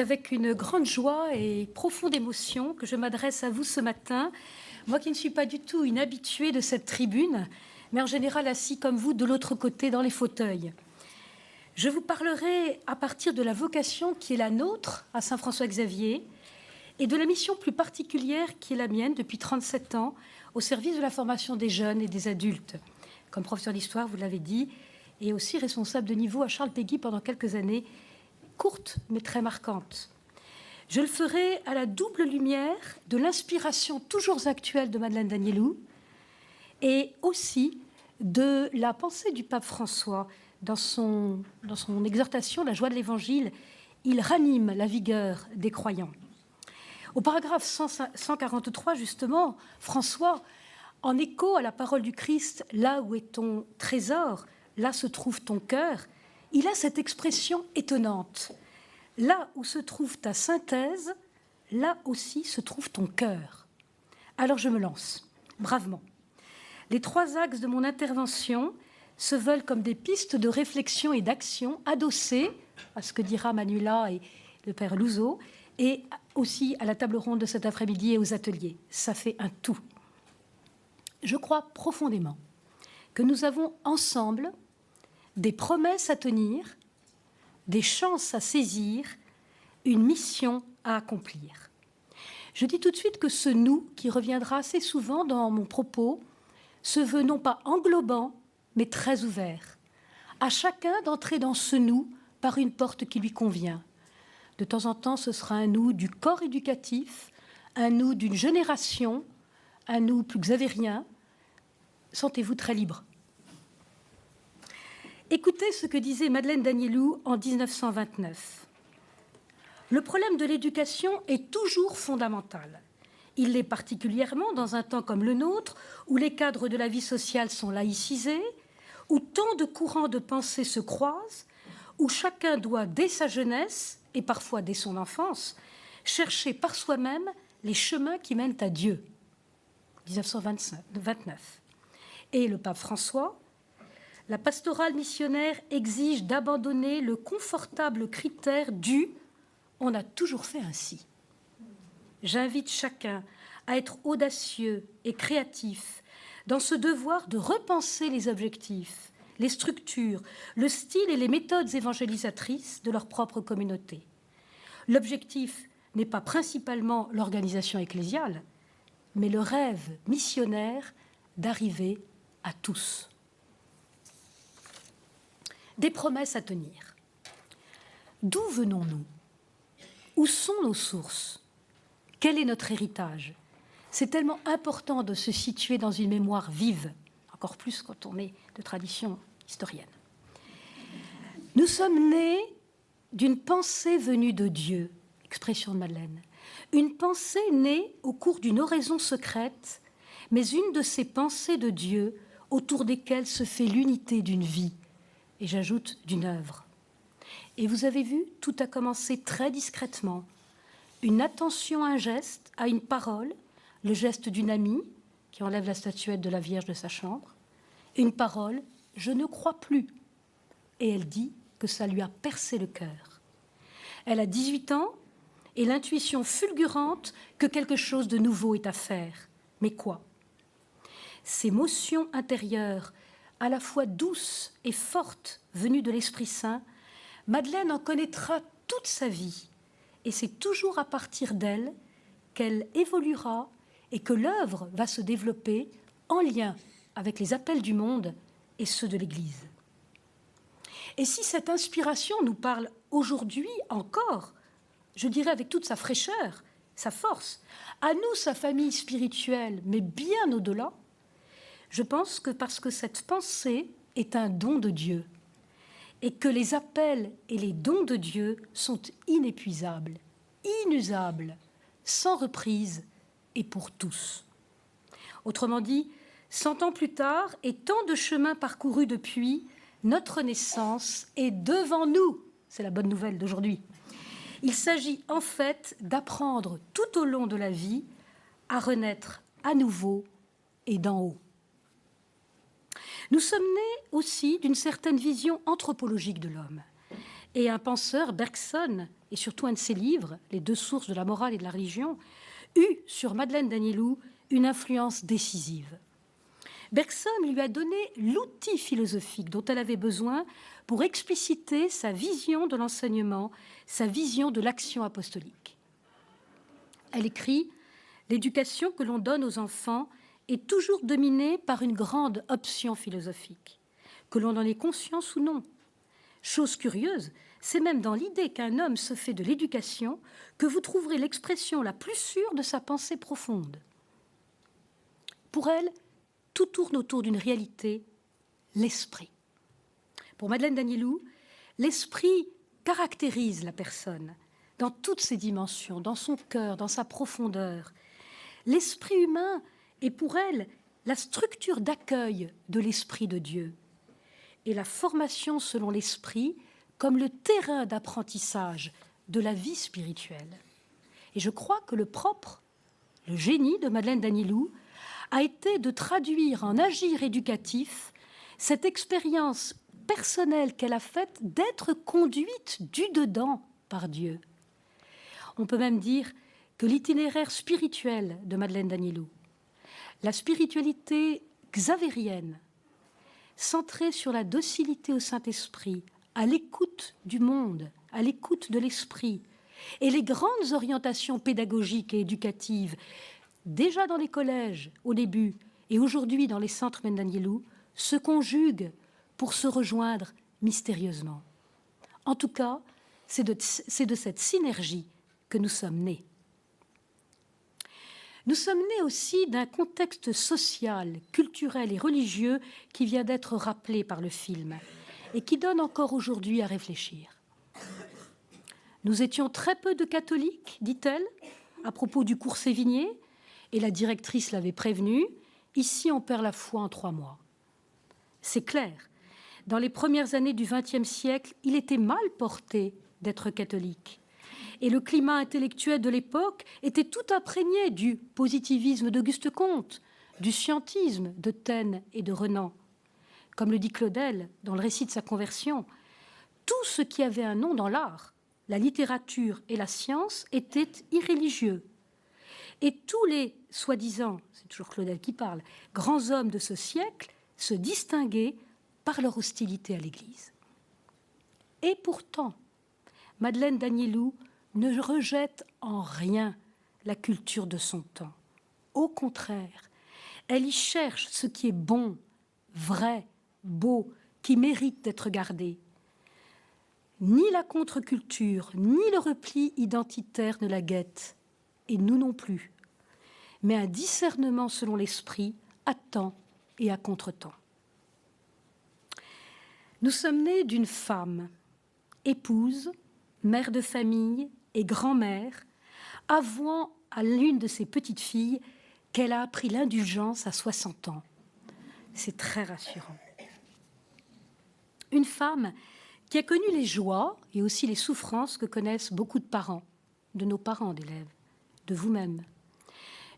C'est avec une grande joie et profonde émotion que je m'adresse à vous ce matin, moi qui ne suis pas du tout une habituée de cette tribune, mais en général assis comme vous de l'autre côté dans les fauteuils. Je vous parlerai à partir de la vocation qui est la nôtre à Saint-François-Xavier et de la mission plus particulière qui est la mienne depuis 37 ans au service de la formation des jeunes et des adultes. Comme professeur d'histoire, vous l'avez dit, et aussi responsable de niveau à Charles Péguy pendant quelques années, courtes mais très marquantes. Je le ferai à la double lumière de l'inspiration toujours actuelle de Madeleine Danielou et aussi de la pensée du pape François dans son exhortation, la joie de l'Évangile. Il ranime la vigueur des croyants. Au paragraphe 143, justement, François, en écho à la parole du Christ, « Là où est ton trésor, là se trouve ton cœur », il a cette expression étonnante. « Là où se trouve ta synthèse, là aussi se trouve ton cœur ». Alors je me lance, bravement. Les trois axes de mon intervention se veulent comme des pistes de réflexion et d'action adossées à ce que dira Manuela et le père Louzeau, et aussi à la table ronde de cet après-midi et aux ateliers. Ça fait un tout. Je crois profondément que nous avons ensemble des promesses à tenir, des chances à saisir, une mission à accomplir. Je dis tout de suite que ce « nous » qui reviendra assez souvent dans mon propos se veut non pas englobant, mais très ouvert. À chacun d'entrer dans ce « nous » par une porte qui lui convient. De temps en temps, ce sera un « nous » du corps éducatif, un « nous » d'une génération, un « nous » plus xavérien. Sentez-vous très libre. Écoutez ce que disait Madeleine Danielou en 1929. Le problème de l'éducation est toujours fondamental. Il l'est particulièrement dans un temps comme le nôtre, où les cadres de la vie sociale sont laïcisés, où tant de courants de pensée se croisent, où chacun doit, dès sa jeunesse, et parfois dès son enfance, chercher par soi-même les chemins qui mènent à Dieu. 1929. Et le pape François, la pastorale missionnaire exige d'abandonner le confortable critère du « on a toujours fait ainsi ». J'invite chacun à être audacieux et créatif dans ce devoir de repenser les objectifs, les structures, le style et les méthodes évangélisatrices de leur propre communauté. L'objectif n'est pas principalement l'organisation ecclésiale, mais le rêve missionnaire d'arriver à tous. Des promesses à tenir. D'où venons-nous? Où sont nos sources? Quel est notre héritage? C'est tellement important de se situer dans une mémoire vive, encore plus quand on est de tradition historienne. Nous sommes nés d'une pensée venue de Dieu, expression de Madeleine, une pensée née au cours d'une oraison secrète, mais une de ces pensées de Dieu autour desquelles se fait l'unité d'une vie, et j'ajoute d'une œuvre. Et vous avez vu, tout a commencé très discrètement. Une attention à un geste, à une parole, le geste d'une amie qui enlève la statuette de la Vierge de sa chambre, une parole, je ne crois plus. Et elle dit que ça lui a percé le cœur. Elle a 18 ans et l'intuition fulgurante que quelque chose de nouveau est à faire. Mais quoi? Ces motions intérieures, à la fois douces et fortes, venues de l'Esprit Saint, Madeleine en connaîtra toute sa vie. Et c'est toujours à partir d'elle qu'elle évoluera et que l'œuvre va se développer en lien avec les appels du monde et ceux de l'Église. Et si cette inspiration nous parle aujourd'hui encore, je dirais avec toute sa fraîcheur, sa force, à nous, sa famille spirituelle, mais bien au-delà, je pense que parce que cette pensée est un don de Dieu et que les appels et les dons de Dieu sont inépuisables, inusables, sans reprise et pour tous. Autrement dit, 100 ans plus tard et tant de chemins parcourus depuis, notre naissance est devant nous. C'est la bonne nouvelle d'aujourd'hui. Il s'agit en fait d'apprendre tout au long de la vie à renaître à nouveau et d'en haut. Nous sommes nés aussi d'une certaine vision anthropologique de l'homme. Et un penseur, Bergson, et surtout un de ses livres, Les deux sources de la morale et de la religion, eut sur Madeleine d'Agnelou une influence décisive. Bergson lui a donné l'outil philosophique dont elle avait besoin pour expliciter sa vision de l'enseignement, sa vision de l'action apostolique. Elle écrit « L'éducation que l'on donne aux enfants est toujours dominée par une grande option philosophique, que l'on en ait conscience ou non. Chose curieuse, c'est même dans l'idée qu'un homme se fait de l'éducation que vous trouverez l'expression la plus sûre de sa pensée profonde. » Pour elle, tout tourne autour d'une réalité, l'esprit. Pour Madeleine d'Agnelou, l'esprit caractérise la personne dans toutes ses dimensions, dans son cœur, dans sa profondeur. L'esprit humain est pour elle la structure d'accueil de l'esprit de Dieu et la formation selon l'esprit comme le terrain d'apprentissage de la vie spirituelle. Et je crois que le propre, le génie de Madeleine d'Agnelou a été de traduire en agir éducatif cette expérience personnelle qu'elle a faite d'être conduite du dedans par Dieu. On peut même dire que l'itinéraire spirituel de Madeleine d'Agnelou, la spiritualité xavérienne, centrée sur la docilité au Saint-Esprit, à l'écoute du monde, à l'écoute de l'esprit, et les grandes orientations pédagogiques et éducatives, déjà dans les collèges au début et aujourd'hui dans les centres Madeleine d'Agnelou, se conjuguent pour se rejoindre mystérieusement. En tout cas, c'est de cette synergie que nous sommes nés. Nous sommes nés aussi d'un contexte social, culturel et religieux qui vient d'être rappelé par le film et qui donne encore aujourd'hui à réfléchir. Nous étions très peu de catholiques, dit-elle, à propos du cours Sévigné, et la directrice l'avait prévenue, ici on perd la foi en 3 mois. C'est clair, dans les premières années du XXe siècle, il était mal porté d'être catholique. Et le climat intellectuel de l'époque était tout imprégné du positivisme d'Auguste Comte, du scientisme de Taine et de Renan. Comme le dit Claudel dans le récit de sa conversion, tout ce qui avait un nom dans l'art, la littérature et la science, était irréligieux. Et tous les, soi-disant, c'est toujours Claudel qui parle, grands hommes de ce siècle se distinguaient par leur hostilité à l'Église. Et pourtant, Madeleine d'Agnelou ne rejette en rien la culture de son temps. Au contraire, elle y cherche ce qui est bon, vrai, beau, qui mérite d'être gardé. Ni la contre-culture, ni le repli identitaire ne la guettent, et nous non plus, mais un discernement selon l'esprit à temps et à contre-temps. Nous sommes nés d'une femme, épouse, mère de famille et grand-mère, avouant à l'une de ses petites filles qu'elle a appris l'indulgence à 60 ans. C'est très rassurant. Une femme qui a connu les joies et aussi les souffrances que connaissent beaucoup de parents, de nos parents d'élèves, de vous-même.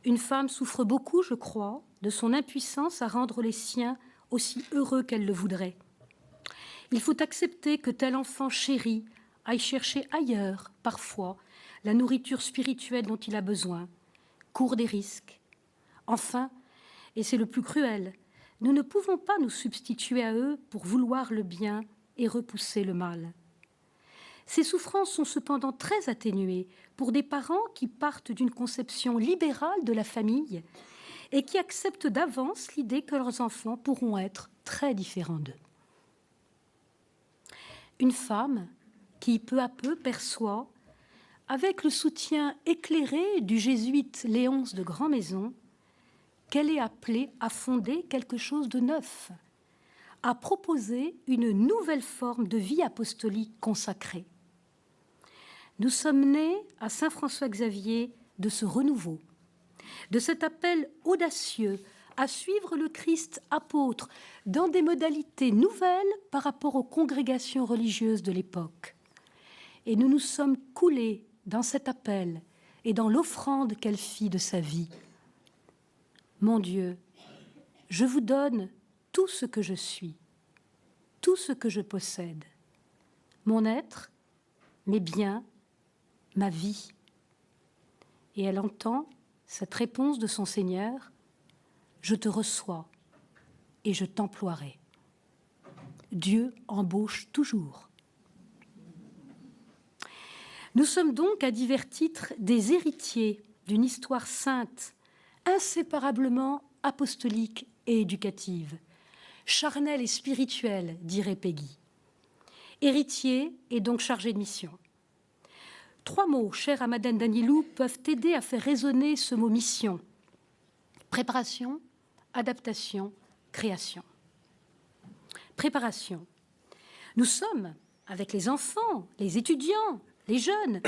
Une femme souffre beaucoup, je crois, de son impuissance à rendre les siens aussi heureux qu'elle le voudrait. Il faut accepter que tel enfant chéri aille chercher ailleurs, parfois, la nourriture spirituelle dont il a besoin, court des risques. Enfin, et c'est le plus cruel, nous ne pouvons pas nous substituer à eux pour vouloir le bien et repousser le mal. Ces souffrances sont cependant très atténuées pour des parents qui partent d'une conception libérale de la famille et qui acceptent d'avance l'idée que leurs enfants pourront être très différents d'eux. Une femme qui, peu à peu, perçoit, avec le soutien éclairé du jésuite Léonce de Grandmaison, qu'elle est appelée à fonder quelque chose de neuf, à proposer une nouvelle forme de vie apostolique consacrée. Nous sommes nés à Saint-François-Xavier de ce renouveau, de cet appel audacieux à suivre le Christ apôtre dans des modalités nouvelles par rapport aux congrégations religieuses de l'époque. Et nous nous sommes coulés dans cet appel et dans l'offrande qu'elle fit de sa vie. Mon Dieu, je vous donne tout ce que je suis, tout ce que je possède, mon être, mes biens, ma vie. Et elle entend cette réponse de son Seigneur, je te reçois et je t'emploierai. Dieu embauche toujours. Nous sommes donc à divers titres des héritiers d'une histoire sainte, inséparablement apostolique et éducative, charnelle et spirituelle, dirait Peggy. Héritier et donc chargé de mission. 3 mots, chers à Madeleine Danielou, peuvent aider à faire résonner ce mot mission. Préparation, adaptation, création. Préparation. Nous sommes, avec les enfants, les étudiants, les jeunes,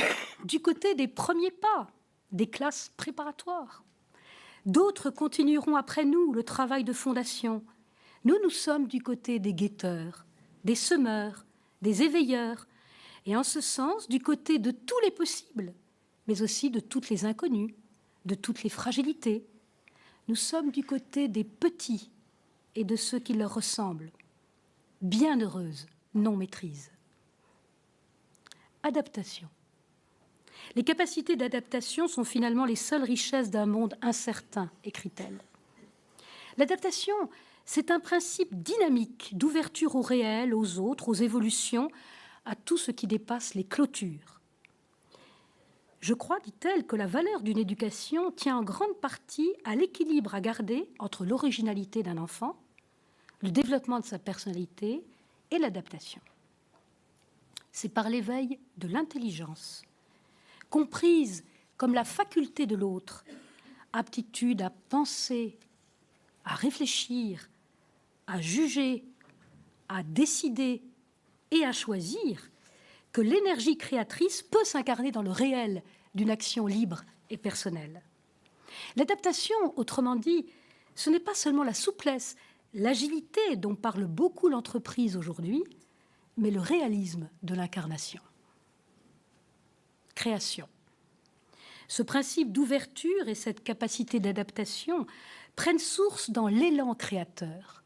du côté des premiers pas, des classes préparatoires. D'autres continueront après nous le travail de fondation. Nous sommes du côté des guetteurs, des semeurs, des éveilleurs, et en ce sens, du côté de tous les possibles, mais aussi de toutes les inconnues, de toutes les fragilités. Nous sommes du côté des petits et de ceux qui leur ressemblent. Bienheureuse non-maîtrise. Adaptation. Les capacités d'adaptation sont finalement les seules richesses d'un monde incertain, écrit-elle. L'adaptation, c'est un principe dynamique d'ouverture au réel, aux autres, aux évolutions, à tout ce qui dépasse les clôtures. Je crois, dit-elle, que la valeur d'une éducation tient en grande partie à l'équilibre à garder entre l'originalité d'un enfant, le développement de sa personnalité et l'adaptation. C'est par l'éveil de l'intelligence, comprise comme la faculté de l'autre, aptitude à penser, à réfléchir, à juger, à décider et à choisir, que l'énergie créatrice peut s'incarner dans le réel d'une action libre et personnelle. L'adaptation, autrement dit, ce n'est pas seulement la souplesse, l'agilité dont parle beaucoup l'entreprise aujourd'hui, mais le réalisme de l'incarnation. Création. Ce principe d'ouverture et cette capacité d'adaptation prennent source dans l'élan créateur.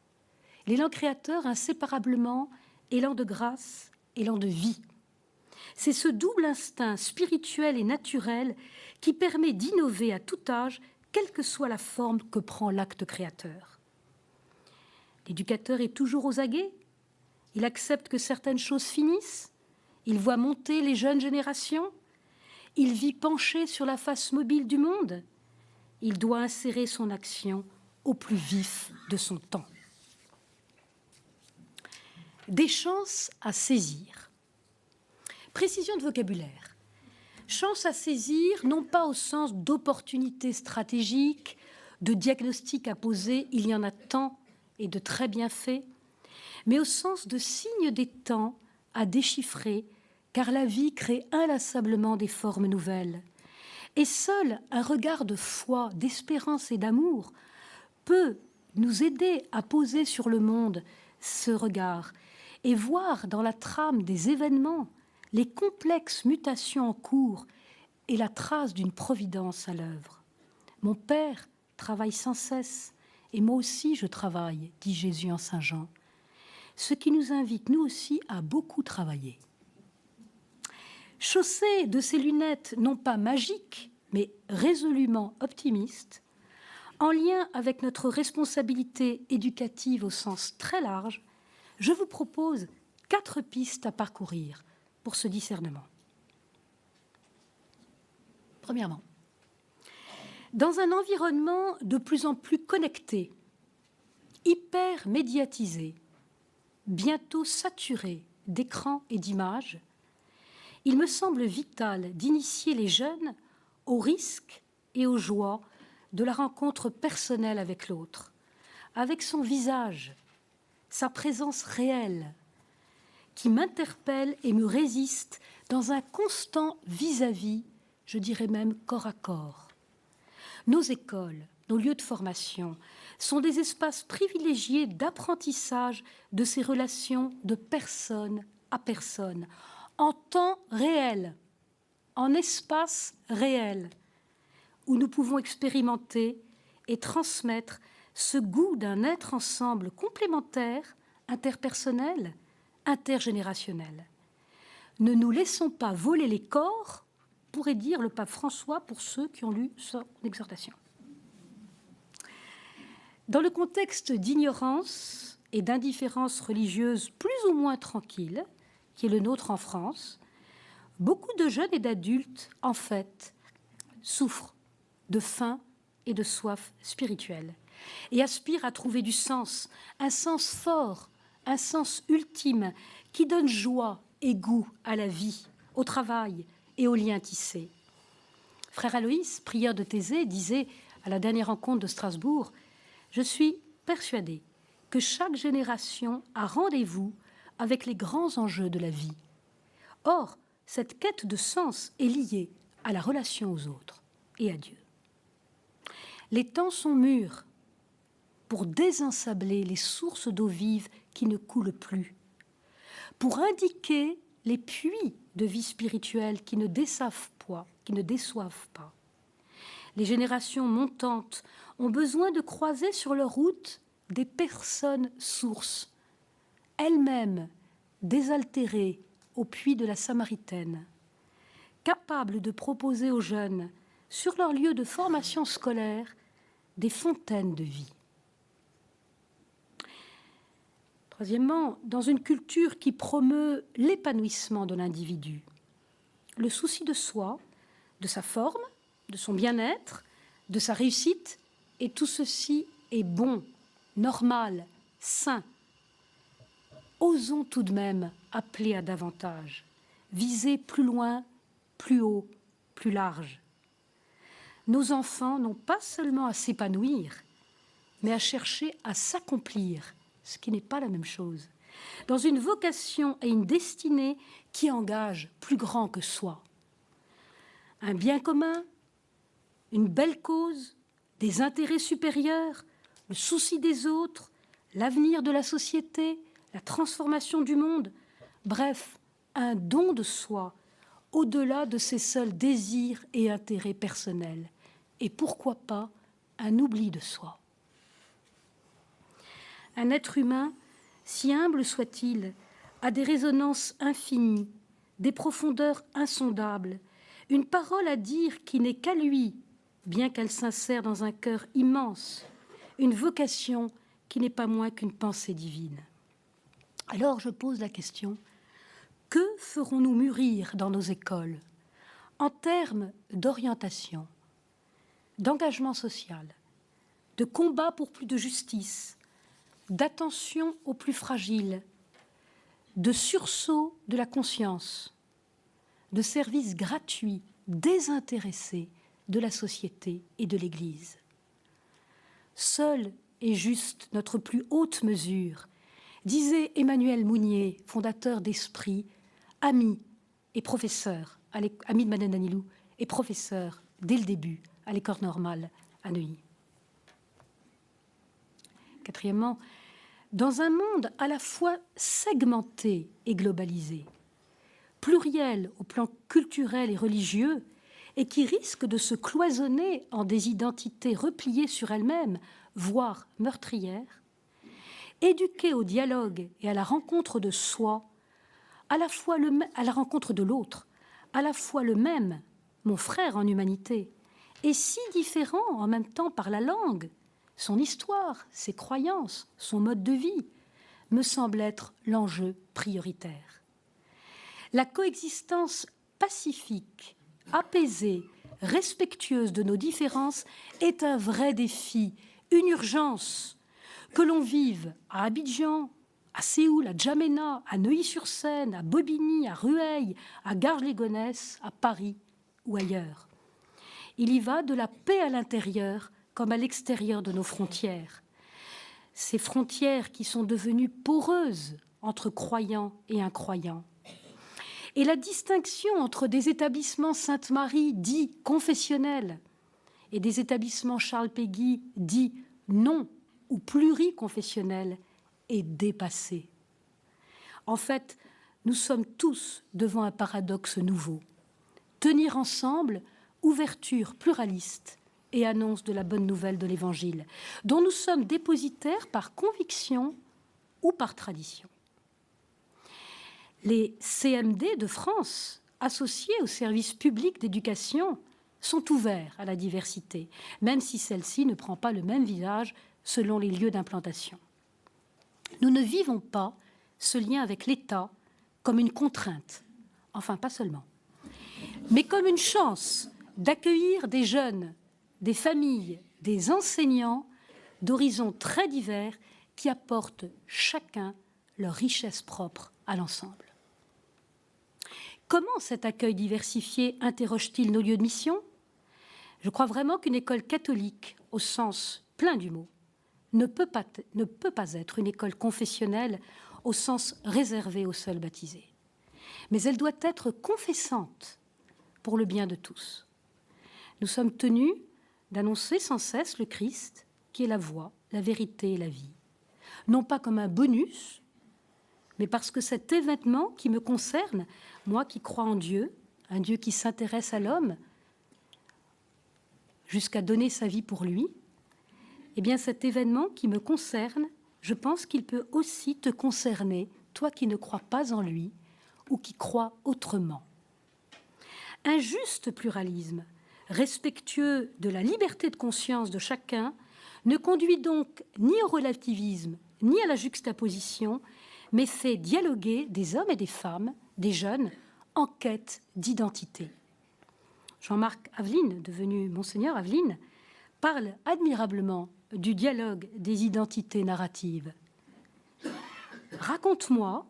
L'élan créateur, inséparablement, élan de grâce, élan de vie. C'est ce double instinct spirituel et naturel qui permet d'innover à tout âge, quelle que soit la forme que prend l'acte créateur. L'éducateur est toujours aux aguets. Il accepte que certaines choses finissent. Il voit monter les jeunes générations. Il vit penché sur la face mobile du monde. Il doit insérer son action au plus vif de son temps. Des chances à saisir. Précision de vocabulaire. Chance à saisir, non pas au sens d'opportunité stratégique, de diagnostic à poser, il y en a tant et de très bien faits, mais au sens de signe des temps à déchiffrer, car la vie crée inlassablement des formes nouvelles. Et seul un regard de foi, d'espérance et d'amour peut nous aider à poser sur le monde ce regard et voir dans la trame des événements les complexes mutations en cours et la trace d'une providence à l'œuvre. Mon Père travaille sans cesse, et moi aussi je travaille, dit Jésus en Saint Jean, ce qui nous invite, nous aussi, à beaucoup travailler. Chaussé de ces lunettes, non pas magiques, mais résolument optimistes, en lien avec notre responsabilité éducative au sens très large, je vous propose 4 pistes à parcourir pour ce discernement. Premièrement, dans un environnement de plus en plus connecté, hyper médiatisé, bientôt saturé d'écrans et d'images, il me semble vital d'initier les jeunes aux risques et aux joies de la rencontre personnelle avec l'autre, avec son visage, sa présence réelle, qui m'interpelle et me résiste dans un constant vis-à-vis, je dirais même corps à corps. Nos écoles, nos lieux de formation sont des espaces privilégiés d'apprentissage de ces relations de personne à personne, en temps réel, en espace réel, où nous pouvons expérimenter et transmettre ce goût d'un être ensemble complémentaire, interpersonnel, intergénérationnel. Ne nous laissons pas voler les corps pourrait dire le pape François pour ceux qui ont lu son exhortation. Dans le contexte d'ignorance et d'indifférence religieuse plus ou moins tranquille, qui est le nôtre en France, beaucoup de jeunes et d'adultes, en fait, souffrent de faim et de soif spirituelle et aspirent à trouver du sens, un sens fort, un sens ultime qui donne joie et goût à la vie, au travail et aux liens tissés. Frère Aloïs, prieur de Thésée, disait à la dernière rencontre de Strasbourg « Je suis persuadé que chaque génération a rendez-vous avec les grands enjeux de la vie. Or, cette quête de sens est liée à la relation aux autres et à Dieu. Les temps sont mûrs pour désensabler les sources d'eau vive qui ne coulent plus, pour indiquer les puits de vie spirituelle qui ne déçoivent pas. Les générations montantes ont besoin de croiser sur leur route des personnes sources, elles-mêmes désaltérées au puits de la Samaritaine, capables de proposer aux jeunes, sur leur lieu de formation scolaire, des fontaines de vie. Troisièmement, dans une culture qui promeut l'épanouissement de l'individu, le souci de soi, de sa forme, de son bien-être, de sa réussite, et tout ceci est bon, normal, sain. Osons tout de même appeler à davantage, viser plus loin, plus haut, plus large. Nos enfants n'ont pas seulement à s'épanouir, mais à chercher à s'accomplir, ce qui n'est pas la même chose, dans une vocation et une destinée qui engagent plus grand que soi. Un bien commun, une belle cause, des intérêts supérieurs, le souci des autres, l'avenir de la société, la transformation du monde, bref, un don de soi au-delà de ses seuls désirs et intérêts personnels, et pourquoi pas un oubli de soi. Un être humain, si humble soit-il, a des résonances infinies, des profondeurs insondables, une parole à dire qui n'est qu'à lui, bien qu'elle s'insère dans un cœur immense, une vocation qui n'est pas moins qu'une pensée divine. Alors je pose la question, que ferons-nous mûrir dans nos écoles en termes d'orientation, d'engagement social, de combat pour plus de justice, d'attention aux plus fragiles, de sursaut de la conscience, de services gratuits, désintéressés de la société et de l'Église. Seule est juste notre plus haute mesure, disait Emmanuel Mounier, fondateur d'Esprit, ami et professeur, ami de Madeleine Danilou, et professeur dès le début à l'École normale à Neuilly. Quatrièmement, dans un monde à la fois segmenté et globalisé, pluriel au plan culturel et religieux, et qui risque de se cloisonner en des identités repliées sur elles-mêmes, voire meurtrières, éduquer au dialogue et à la rencontre de soi, à la rencontre de l'autre, à la fois le même, mon frère en humanité, et si différent en même temps par la langue, son histoire, ses croyances, son mode de vie, me semble être l'enjeu prioritaire. La coexistence pacifique, apaisée, respectueuse de nos différences est un vrai défi, une urgence, que l'on vive à Abidjan, à Séoul, à N'Djamena, à Neuilly-sur-Seine, à Bobigny, à Rueil, à Garges-les-Gonesse, à Paris ou ailleurs. Il y va de la paix à l'intérieur comme à l'extérieur de nos frontières. Ces frontières qui sont devenues poreuses entre croyants et incroyants. Et la distinction entre des établissements Sainte-Marie dits confessionnels et des établissements Charles Péguy dits non ou pluriconfessionnels est dépassée. En fait, nous sommes tous devant un paradoxe nouveau. Tenir ensemble, ouverture pluraliste et annonce de la bonne nouvelle de l'Évangile, dont nous sommes dépositaires par conviction ou par tradition. Les CMD de France associés au service public d'éducation sont ouverts à la diversité, même si celle-ci ne prend pas le même visage selon les lieux d'implantation. Nous ne vivons pas ce lien avec l'État comme une contrainte, enfin pas seulement, mais comme une chance d'accueillir des jeunes, des familles, des enseignants d'horizons très divers qui apportent chacun leur richesse propre à l'ensemble. Comment cet accueil diversifié interroge-t-il nos lieux de mission ? Je crois vraiment qu'une école catholique, au sens plein du mot, ne peut pas être une école confessionnelle au sens réservé aux seuls baptisés. Mais elle doit être confessante pour le bien de tous. Nous sommes tenus d'annoncer sans cesse le Christ, qui est la voie, la vérité et la vie. Non pas comme un bonus, mais parce que cet événement qui me concerne, moi qui crois en Dieu, un Dieu qui s'intéresse à l'homme, jusqu'à donner sa vie pour lui, eh bien cet événement qui me concerne, je pense qu'il peut aussi te concerner, toi qui ne crois pas en lui ou qui crois autrement. Un juste pluralisme, respectueux de la liberté de conscience de chacun, ne conduit donc ni au relativisme, ni à la juxtaposition, mais fait dialoguer des hommes et des femmes, des jeunes, en quête d'identité. Jean-Marc Aveline, devenu Monseigneur Aveline, parle admirablement du dialogue des identités narratives. Raconte-moi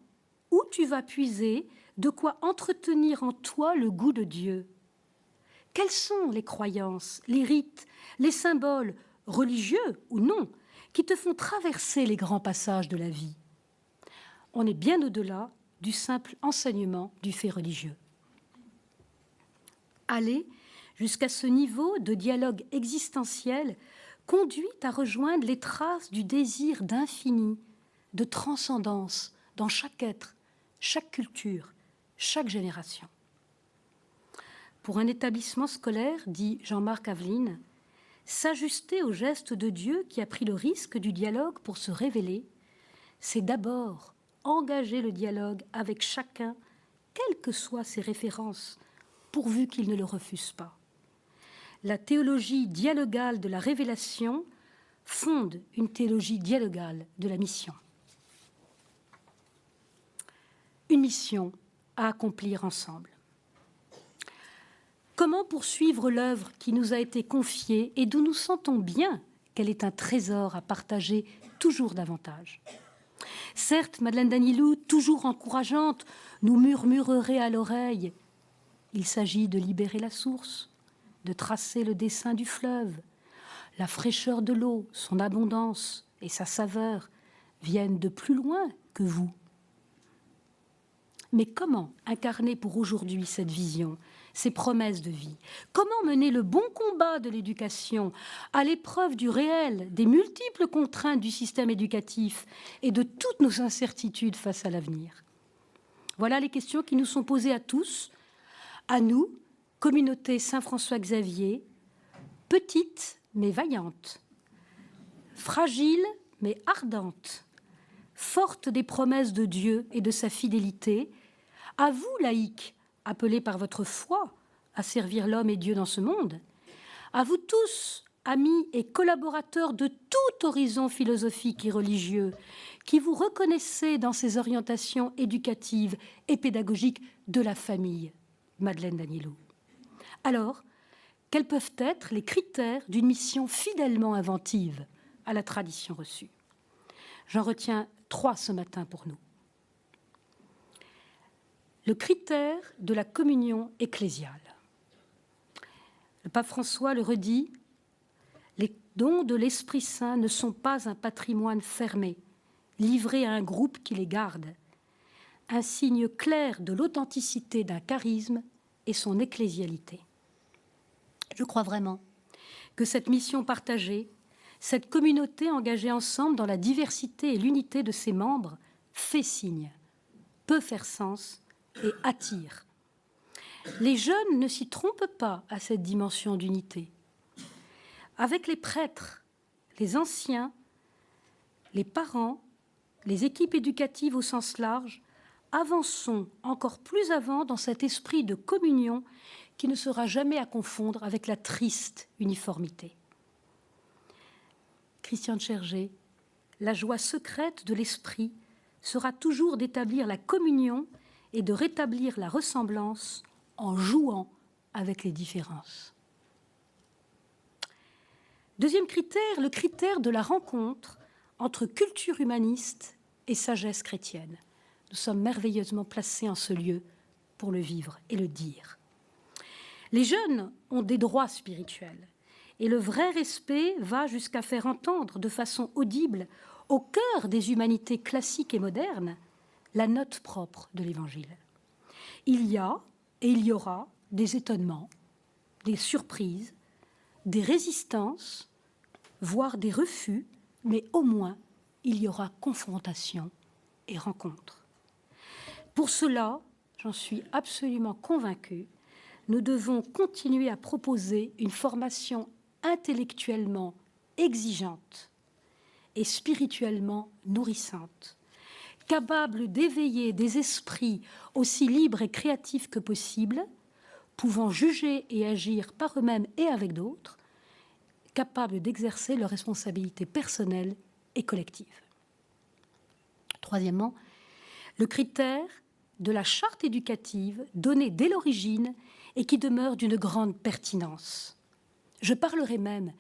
où tu vas puiser de quoi entretenir en toi le goût de Dieu. Quelles sont les croyances, les rites, les symboles, religieux ou non, qui te font traverser les grands passages de la vie ? On est bien au-delà du simple enseignement du fait religieux. Aller jusqu'à ce niveau de dialogue existentiel conduit à rejoindre les traces du désir d'infini, de transcendance dans chaque être, chaque culture, chaque génération. Pour un établissement scolaire, dit Jean-Marc Aveline, s'ajuster au geste de Dieu qui a pris le risque du dialogue pour se révéler, c'est d'abord engager le dialogue avec chacun, quelles que soient ses références, pourvu qu'il ne le refuse pas. La théologie dialogale de la révélation fonde une théologie dialogale de la mission. Une mission à accomplir ensemble. Comment poursuivre l'œuvre qui nous a été confiée et d'où nous sentons bien qu'elle est un trésor à partager toujours davantage ? Certes, Madeleine Danielou, toujours encourageante, nous murmurerait à l'oreille « Il s'agit de libérer la source, de tracer le dessin du fleuve. La fraîcheur de l'eau, son abondance et sa saveur viennent de plus loin que vous. » Mais comment incarner pour aujourd'hui cette vision, ces promesses de vie ? Comment mener le bon combat de l'éducation à l'épreuve du réel, des multiples contraintes du système éducatif et de toutes nos incertitudes face à l'avenir ? Voilà les questions qui nous sont posées à tous, à nous, communauté Saint-François-Xavier, petite mais vaillante, fragile mais ardente, forte des promesses de Dieu et de sa fidélité, à vous, laïcs, appelés par votre foi à servir l'homme et Dieu dans ce monde, à vous tous, amis et collaborateurs de tout horizon philosophique et religieux, qui vous reconnaissez dans ces orientations éducatives et pédagogiques de la famille, Madeleine Danielou. Alors, quels peuvent être les critères d'une mission fidèlement inventive à la tradition reçue ? J'en retiens 3 ce matin pour nous. Le critère de la communion ecclésiale. Le pape François le redit, les dons de l'Esprit Saint ne sont pas un patrimoine fermé, livré à un groupe qui les garde, un signe clair de l'authenticité d'un charisme et son ecclésialité. Je crois vraiment que cette mission partagée, cette communauté engagée ensemble dans la diversité et l'unité de ses membres, fait signe, peut faire sens et attire. Les jeunes ne s'y trompent pas à cette dimension d'unité. Avec les prêtres, les anciens, les parents, les équipes éducatives au sens large, avançons encore plus avant dans cet esprit de communion qui ne sera jamais à confondre avec la triste uniformité. Christian Tchergé, la joie secrète de l'esprit sera toujours d'établir la communion et de rétablir la ressemblance en jouant avec les différences. Deuxième critère, le critère de la rencontre entre culture humaniste et sagesse chrétienne. Nous sommes merveilleusement placés en ce lieu pour le vivre et le dire. Les jeunes ont des droits spirituels et le vrai respect va jusqu'à faire entendre de façon audible au cœur des humanités classiques et modernes la note propre de l'Évangile. Il y a et il y aura des étonnements, des surprises, des résistances, voire des refus, mais au moins il y aura confrontation et rencontre. Pour cela, j'en suis absolument convaincue, nous devons continuer à proposer une formation intellectuellement exigeante et spirituellement nourrissante, capable d'éveiller des esprits aussi libres et créatifs que possible, pouvant juger et agir par eux-mêmes et avec d'autres, capables d'exercer leurs responsabilités personnelles et collectives. Troisièmement, le critère de la charte éducative donnée dès l'origine et qui demeure d'une grande pertinence. Je parlerai même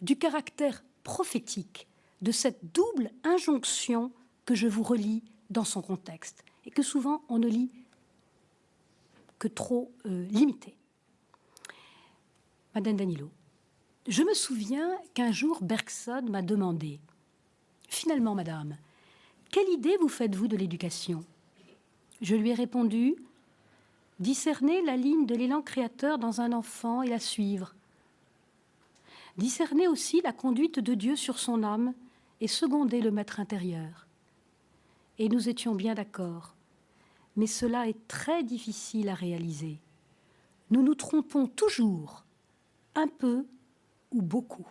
du caractère prophétique de cette double injonction que je vous relis dans son contexte et que souvent on ne lit que trop limité. Madame Danilo, je me souviens qu'un jour Bergson m'a demandé « Finalement, madame, quelle idée vous faites-vous de l'éducation ?» Je lui ai répondu « Discerner la ligne de l'élan créateur dans un enfant et la suivre. Discerner aussi la conduite de Dieu sur son âme et seconder le maître intérieur. » Et nous étions bien d'accord. Mais cela est très difficile à réaliser. Nous nous trompons toujours, un peu ou beaucoup.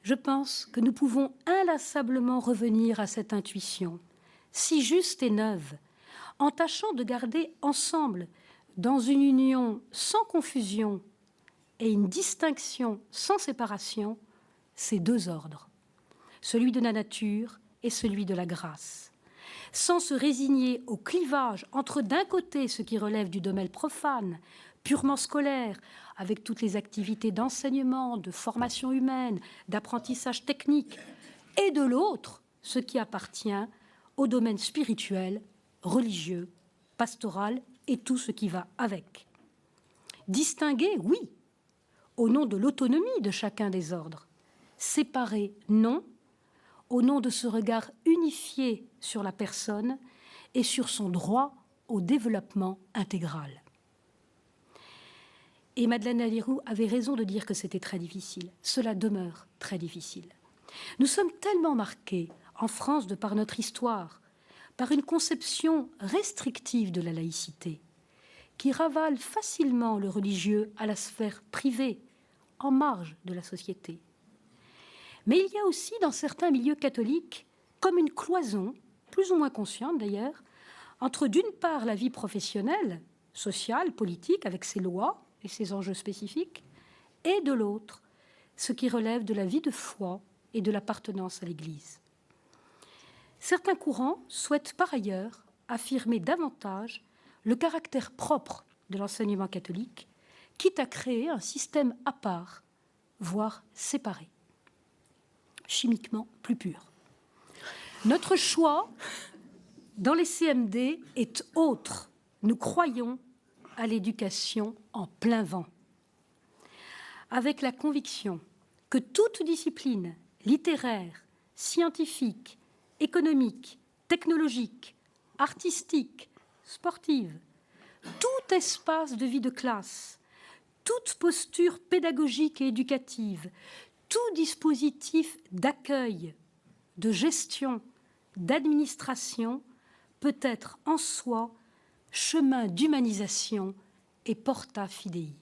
Je pense que nous pouvons inlassablement revenir à cette intuition, si juste et neuve, en tâchant de garder ensemble, dans une union sans confusion et une distinction sans séparation, ces deux ordres, celui de la nature et celui de la grâce, sans se résigner au clivage entre d'un côté ce qui relève du domaine profane, purement scolaire, avec toutes les activités d'enseignement, de formation humaine, d'apprentissage technique, et de l'autre ce qui appartient au domaine spirituel, religieux, pastoral et tout ce qui va avec. Distinguer, oui, au nom de l'autonomie de chacun des ordres. Séparer, non, au nom de ce regard unifié sur la personne et sur son droit au développement intégral. Et Madeleine Alirou avait raison de dire que c'était très difficile. Cela demeure très difficile. Nous sommes tellement marqués, en France, de par notre histoire, par une conception restrictive de la laïcité, qui ravale facilement le religieux à la sphère privée, en marge de la société. Mais il y a aussi, dans certains milieux catholiques, comme une cloison, plus ou moins consciente d'ailleurs, entre d'une part la vie professionnelle, sociale, politique, avec ses lois et ses enjeux spécifiques, et de l'autre, ce qui relève de la vie de foi et de l'appartenance à l'Église. Certains courants souhaitent par ailleurs affirmer davantage le caractère propre de l'enseignement catholique, quitte à créer un système à part, voire séparé, chimiquement plus pur. Notre choix dans les CMD est autre. Nous croyons à l'éducation en plein vent, avec la conviction que toute discipline littéraire, scientifique, économique, technologique, artistique, sportive, tout espace de vie de classe, toute posture pédagogique et éducative, tout dispositif d'accueil, de gestion, d'administration peut être en soi chemin d'humanisation et porta fidei.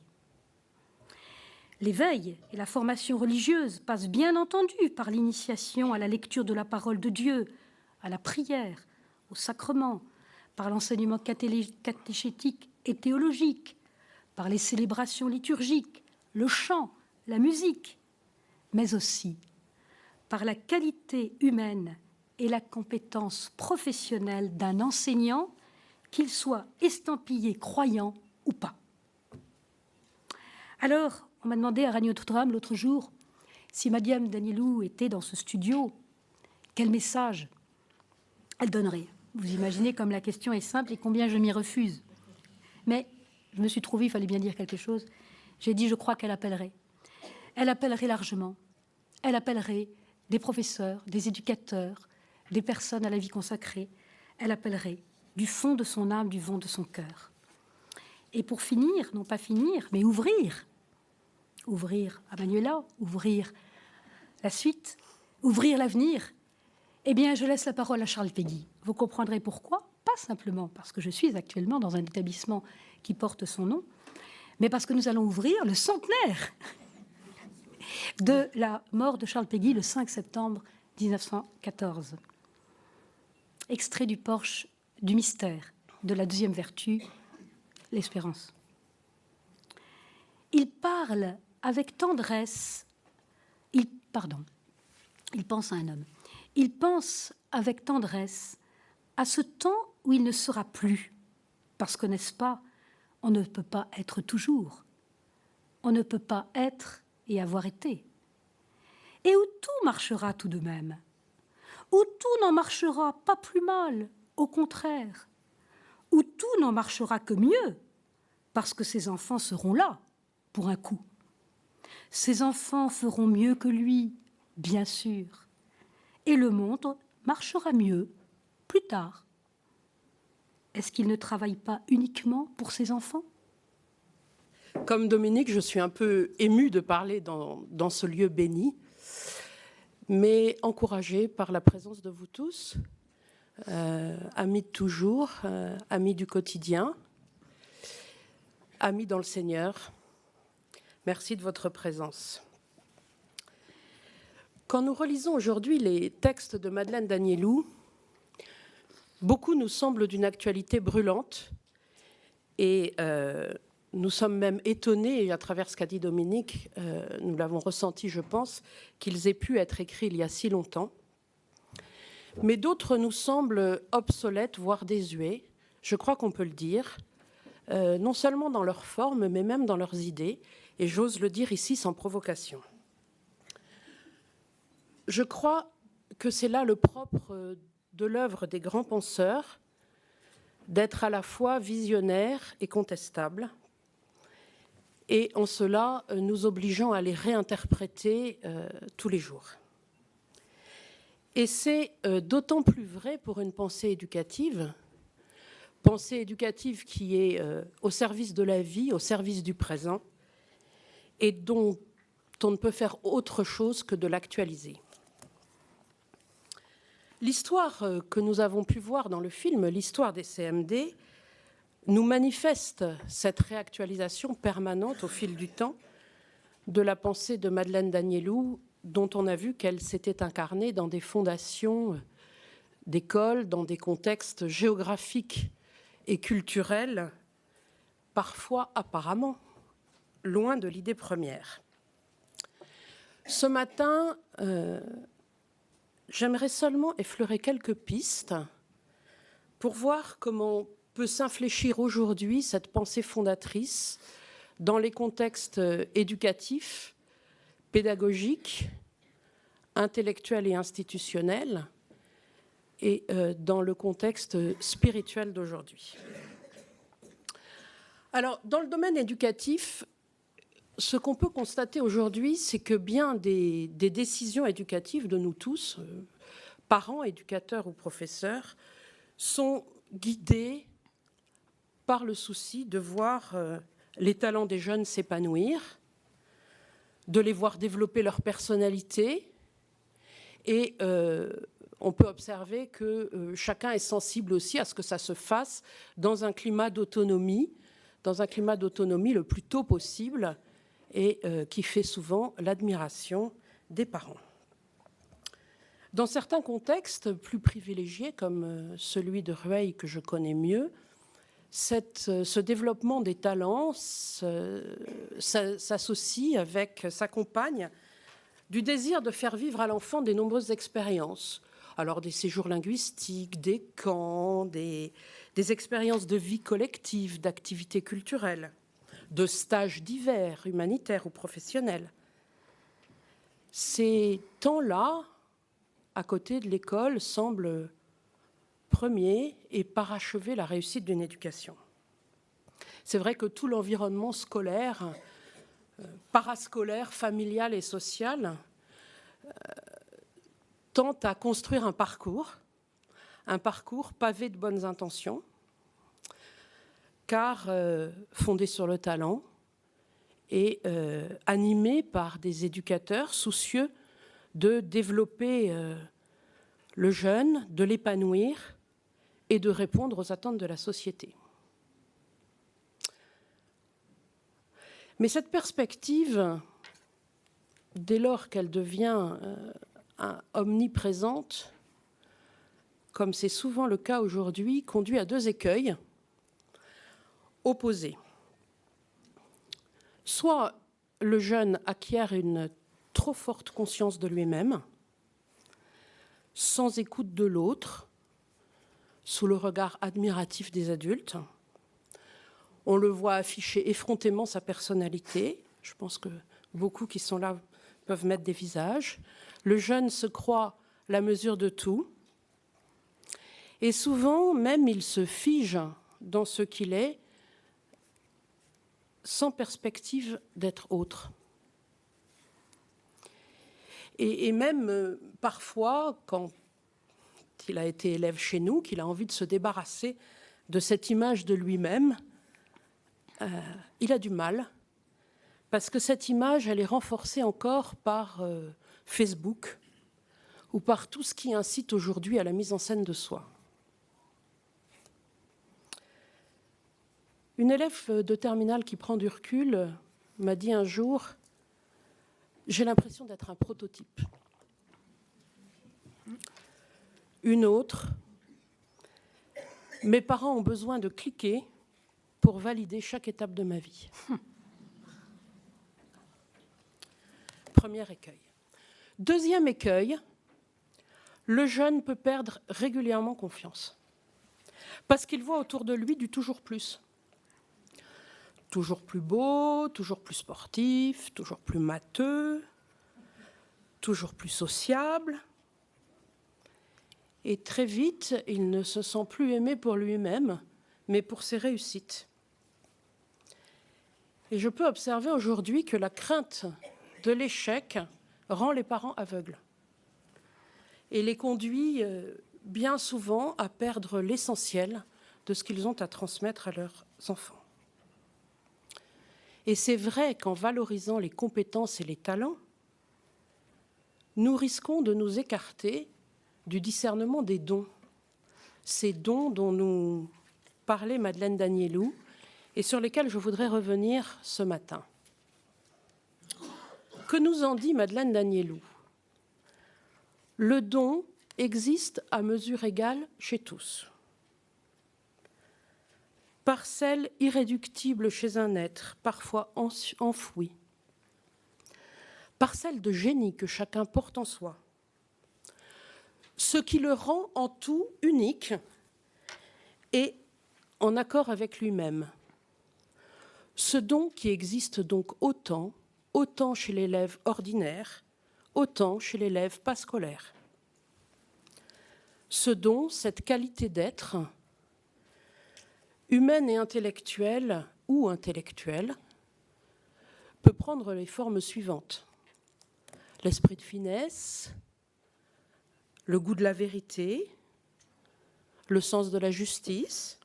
L'éveil et la formation religieuse passent bien entendu par l'initiation à la lecture de la parole de Dieu, à la prière, au sacrement, par l'enseignement catéchétique et théologique, par les célébrations liturgiques, le chant, la musique, mais aussi par la qualité humaine et la compétence professionnelle d'un enseignant, qu'il soit estampillé croyant ou pas. Alors, on m'a demandé à Radio Notre-Dame l'autre jour si Madiame Danielou était dans ce studio, quel message elle donnerait. Vous imaginez comme la question est simple et combien je m'y refuse. Mais je me suis trouvée, il fallait bien dire quelque chose. J'ai dit, je crois qu'elle appellerait. Elle appellerait largement. Elle appellerait des professeurs, des éducateurs, des personnes à la vie consacrée. Elle appellerait du fond de son âme, du fond de son cœur. Et pour finir, non pas finir, mais ouvrir à Manuela, ouvrir la suite, ouvrir l'avenir, eh bien, je laisse la parole à Charles Péguy. Vous comprendrez pourquoi, pas simplement parce que je suis actuellement dans un établissement qui porte son nom, mais parce que nous allons ouvrir le centenaire de la mort de Charles Péguy le 5 septembre 1914. Extrait du Porche du mystère de la deuxième vertu, l'espérance. Il parle avec tendresse, il pense à un homme. Il pense avec tendresse à ce temps où il ne sera plus, parce que, n'est-ce pas, on ne peut pas être toujours, on ne peut pas être et avoir été, et où tout marchera tout de même, où tout n'en marchera pas plus mal, au contraire, où tout n'en marchera que mieux, parce que ses enfants seront là pour un coup. Ses enfants feront mieux que lui, bien sûr, et le monde marchera mieux plus tard. Est-ce qu'il ne travaille pas uniquement pour ses enfants ? Comme Dominique, je suis un peu émue de parler dans ce lieu béni, mais encouragée par la présence de vous tous, amis de toujours, amis du quotidien, amis dans le Seigneur. Merci de votre présence. Quand nous relisons aujourd'hui les textes de Madeleine Danielou, beaucoup nous semblent d'une actualité brûlante et nous sommes même étonnés, et à travers ce qu'a dit Dominique, nous l'avons ressenti, je pense, qu'ils aient pu être écrits il y a si longtemps. Mais d'autres nous semblent obsolètes, voire désuets, je crois qu'on peut le dire, non seulement dans leur forme, mais même dans leurs idées, et j'ose le dire ici sans provocation. Je crois que c'est là le propre de l'œuvre des grands penseurs, d'être à la fois visionnaire et contestable, et en cela nous obligeant à les réinterpréter tous les jours. Et c'est d'autant plus vrai pour une pensée éducative qui est au service de la vie, au service du présent, et dont on ne peut faire autre chose que de l'actualiser. L'histoire que nous avons pu voir dans le film, l'histoire des CMD, nous manifeste cette réactualisation permanente au fil du temps de la pensée de Madeleine Danielou, dont on a vu qu'elle s'était incarnée dans des fondations d'écoles, dans des contextes géographiques et culturels, parfois apparemment loin de l'idée première. Ce matin, j'aimerais seulement effleurer quelques pistes pour voir comment peut s'infléchir aujourd'hui cette pensée fondatrice dans les contextes éducatifs, pédagogiques, intellectuels et institutionnels, et dans le contexte spirituel d'aujourd'hui. Alors, dans le domaine éducatif, ce qu'on peut constater aujourd'hui, c'est que bien des décisions éducatives de nous tous, parents, éducateurs ou professeurs, sont guidées par le souci de voir les talents des jeunes s'épanouir, de les voir développer leur personnalité, et on peut observer que chacun est sensible aussi à ce que ça se fasse dans un climat d'autonomie le plus tôt possible, et qui fait souvent l'admiration des parents. Dans certains contextes plus privilégiés, comme celui de Rueil que je connais mieux, ce développement des talents s'associe avec, s'accompagne du désir de faire vivre à l'enfant des nombreuses expériences. Alors des séjours linguistiques, des camps, des expériences de vie collective, d'activités culturelles, de stages divers, humanitaires ou professionnels. Ces temps-là, à côté de l'école, semblent premiers et parachever la réussite d'une éducation. C'est vrai que tout l'environnement scolaire, parascolaire, familial et social, tente à construire un parcours pavé de bonnes intentions, car fondé sur le talent et animé par des éducateurs soucieux de développer le jeune, de l'épanouir et de répondre aux attentes de la société. Mais cette perspective, dès lors qu'elle devient omniprésente, comme c'est souvent le cas aujourd'hui, conduit à deux écueils opposés. Soit le jeune acquiert une trop forte conscience de lui-même, sans écoute de l'autre, sous le regard admiratif des adultes. On le voit afficher effrontément sa personnalité. Je pense que beaucoup qui sont là peuvent mettre des visages. Le jeune se croit la mesure de tout. Et souvent, même, il se fige dans ce qu'il est, sans perspective d'être autre. Et même parfois, quand il a été élève chez nous, qu'il a envie de se débarrasser de cette image de lui-même, il a du mal, parce que cette image, elle est renforcée encore par Facebook ou par tout ce qui incite aujourd'hui à la mise en scène de soi. Une élève de terminale qui prend du recul m'a dit un jour « J'ai l'impression d'être un prototype ». Une autre « Mes parents ont besoin de cliquer pour valider chaque étape de ma vie ». Premier écueil. Deuxième écueil, le jeune peut perdre régulièrement confiance parce qu'il voit autour de lui du toujours plus. Toujours plus beau, toujours plus sportif, toujours plus matheux, toujours plus sociable. Et très vite, il ne se sent plus aimé pour lui-même, mais pour ses réussites. Et je peux observer aujourd'hui que la crainte de l'échec rend les parents aveugles et les conduit bien souvent à perdre l'essentiel de ce qu'ils ont à transmettre à leurs enfants. Et c'est vrai qu'en valorisant les compétences et les talents, nous risquons de nous écarter du discernement des dons. Ces dons dont nous parlait Madeleine Danielou et sur lesquels je voudrais revenir ce matin. Que nous en dit Madeleine Danielou ? Le don existe à mesure égale chez tous. Parcelle irréductible chez un être, parfois enfoui. Parcelle de génie que chacun porte en soi. Ce qui le rend en tout unique et en accord avec lui-même. Ce don qui existe donc autant chez l'élève ordinaire, autant chez l'élève pas scolaire. Ce don, cette qualité d'être, humaine et intellectuelle ou intellectuelle, peut prendre les formes suivantes. L'esprit de finesse, le goût de la vérité, le sens de la justice,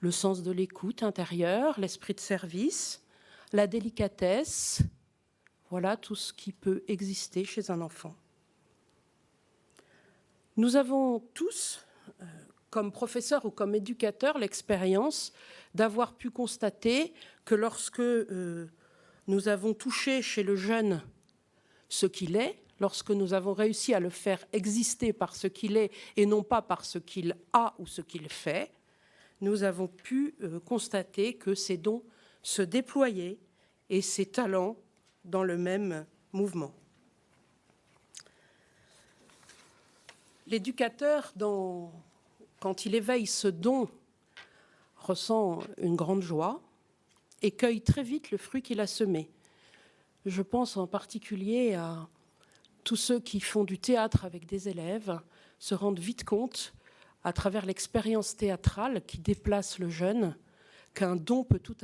le sens de l'écoute intérieure, l'esprit de service, la délicatesse, voilà tout ce qui peut exister chez un enfant. Nous avons tous, comme professeurs ou comme éducateurs, l'expérience d'avoir pu constater que lorsque nous avons touché chez le jeune ce qu'il est, lorsque nous avons réussi à le faire exister par ce qu'il est et non pas par ce qu'il a ou ce qu'il fait, nous avons pu constater que ses dons se déployaient et ses talents dans le même mouvement. L'éducateur, quand il éveille ce don, ressent une grande joie et cueille très vite le fruit qu'il a semé. Je pense en particulier à tous ceux qui font du théâtre avec des élèves, se rendent vite compte, à travers l'expérience théâtrale qui déplace le jeune, qu'un don peut tout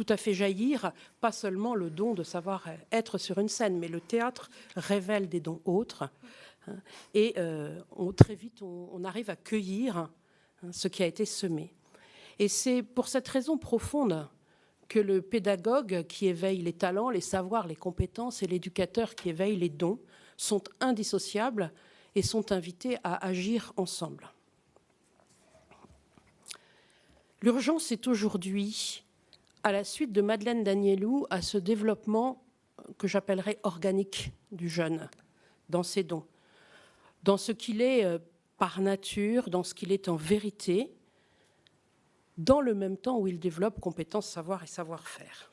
à fait jaillir, pas seulement le don de savoir être sur une scène, mais le théâtre révèle des dons autres. Et très vite, on arrive à cueillir ce qui a été semé. Et c'est pour cette raison profonde que le pédagogue qui éveille les talents, les savoirs, les compétences et l'éducateur qui éveille les dons sont indissociables et sont invités à agir ensemble. L'urgence est aujourd'hui, à la suite de Madeleine Danielou, à ce développement que j'appellerais organique du jeune, dans ses dons, dans ce qu'il est par nature, dans ce qu'il est en vérité, dans le même temps où il développe compétences, savoir et savoir-faire.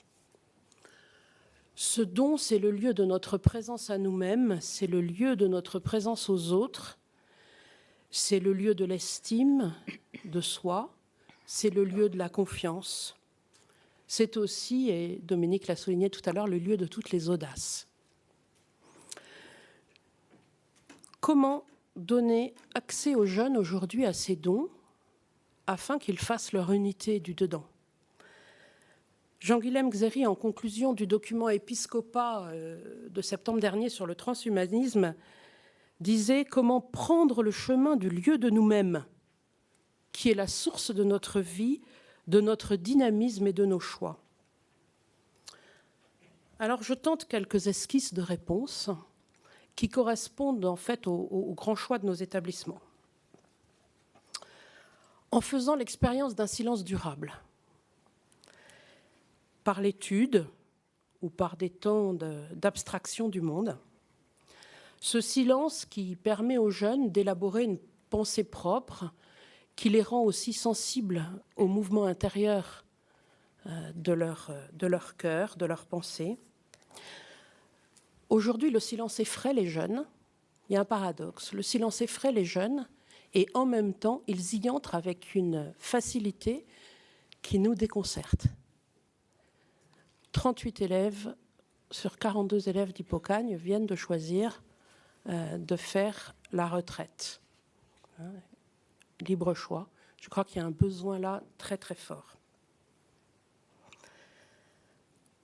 Ce don, c'est le lieu de notre présence à nous-mêmes, c'est le lieu de notre présence aux autres, c'est le lieu de l'estime de soi, c'est le lieu de la confiance. C'est aussi, et Dominique l'a souligné tout à l'heure, le lieu de toutes les audaces. Comment donner accès aux jeunes aujourd'hui à ces dons afin qu'ils fassent leur unité du dedans? Jean-Guilhem Xéry, en conclusion du document Episcopat de septembre dernier sur le transhumanisme, disait « Comment prendre le chemin du lieu de nous-mêmes, qui est la source de notre vie, de notre dynamisme et de nos choix ?» Alors je tente quelques esquisses de réponses qui correspondent en fait au grand choix de nos établissements. En faisant l'expérience d'un silence durable, par l'étude ou par des temps d'abstraction du monde, ce silence qui permet aux jeunes d'élaborer une pensée propre, qui les rend aussi sensibles au mouvement intérieur de leur cœur, de leur pensée. Aujourd'hui, le silence effraie les jeunes. Il y a un paradoxe. Le silence effraie les jeunes et en même temps, ils y entrent avec une facilité qui nous déconcerte. 38 élèves sur 42 élèves d'Hippocagne viennent de choisir de faire la retraite. Libre choix. Je crois qu'il y a un besoin là très très fort.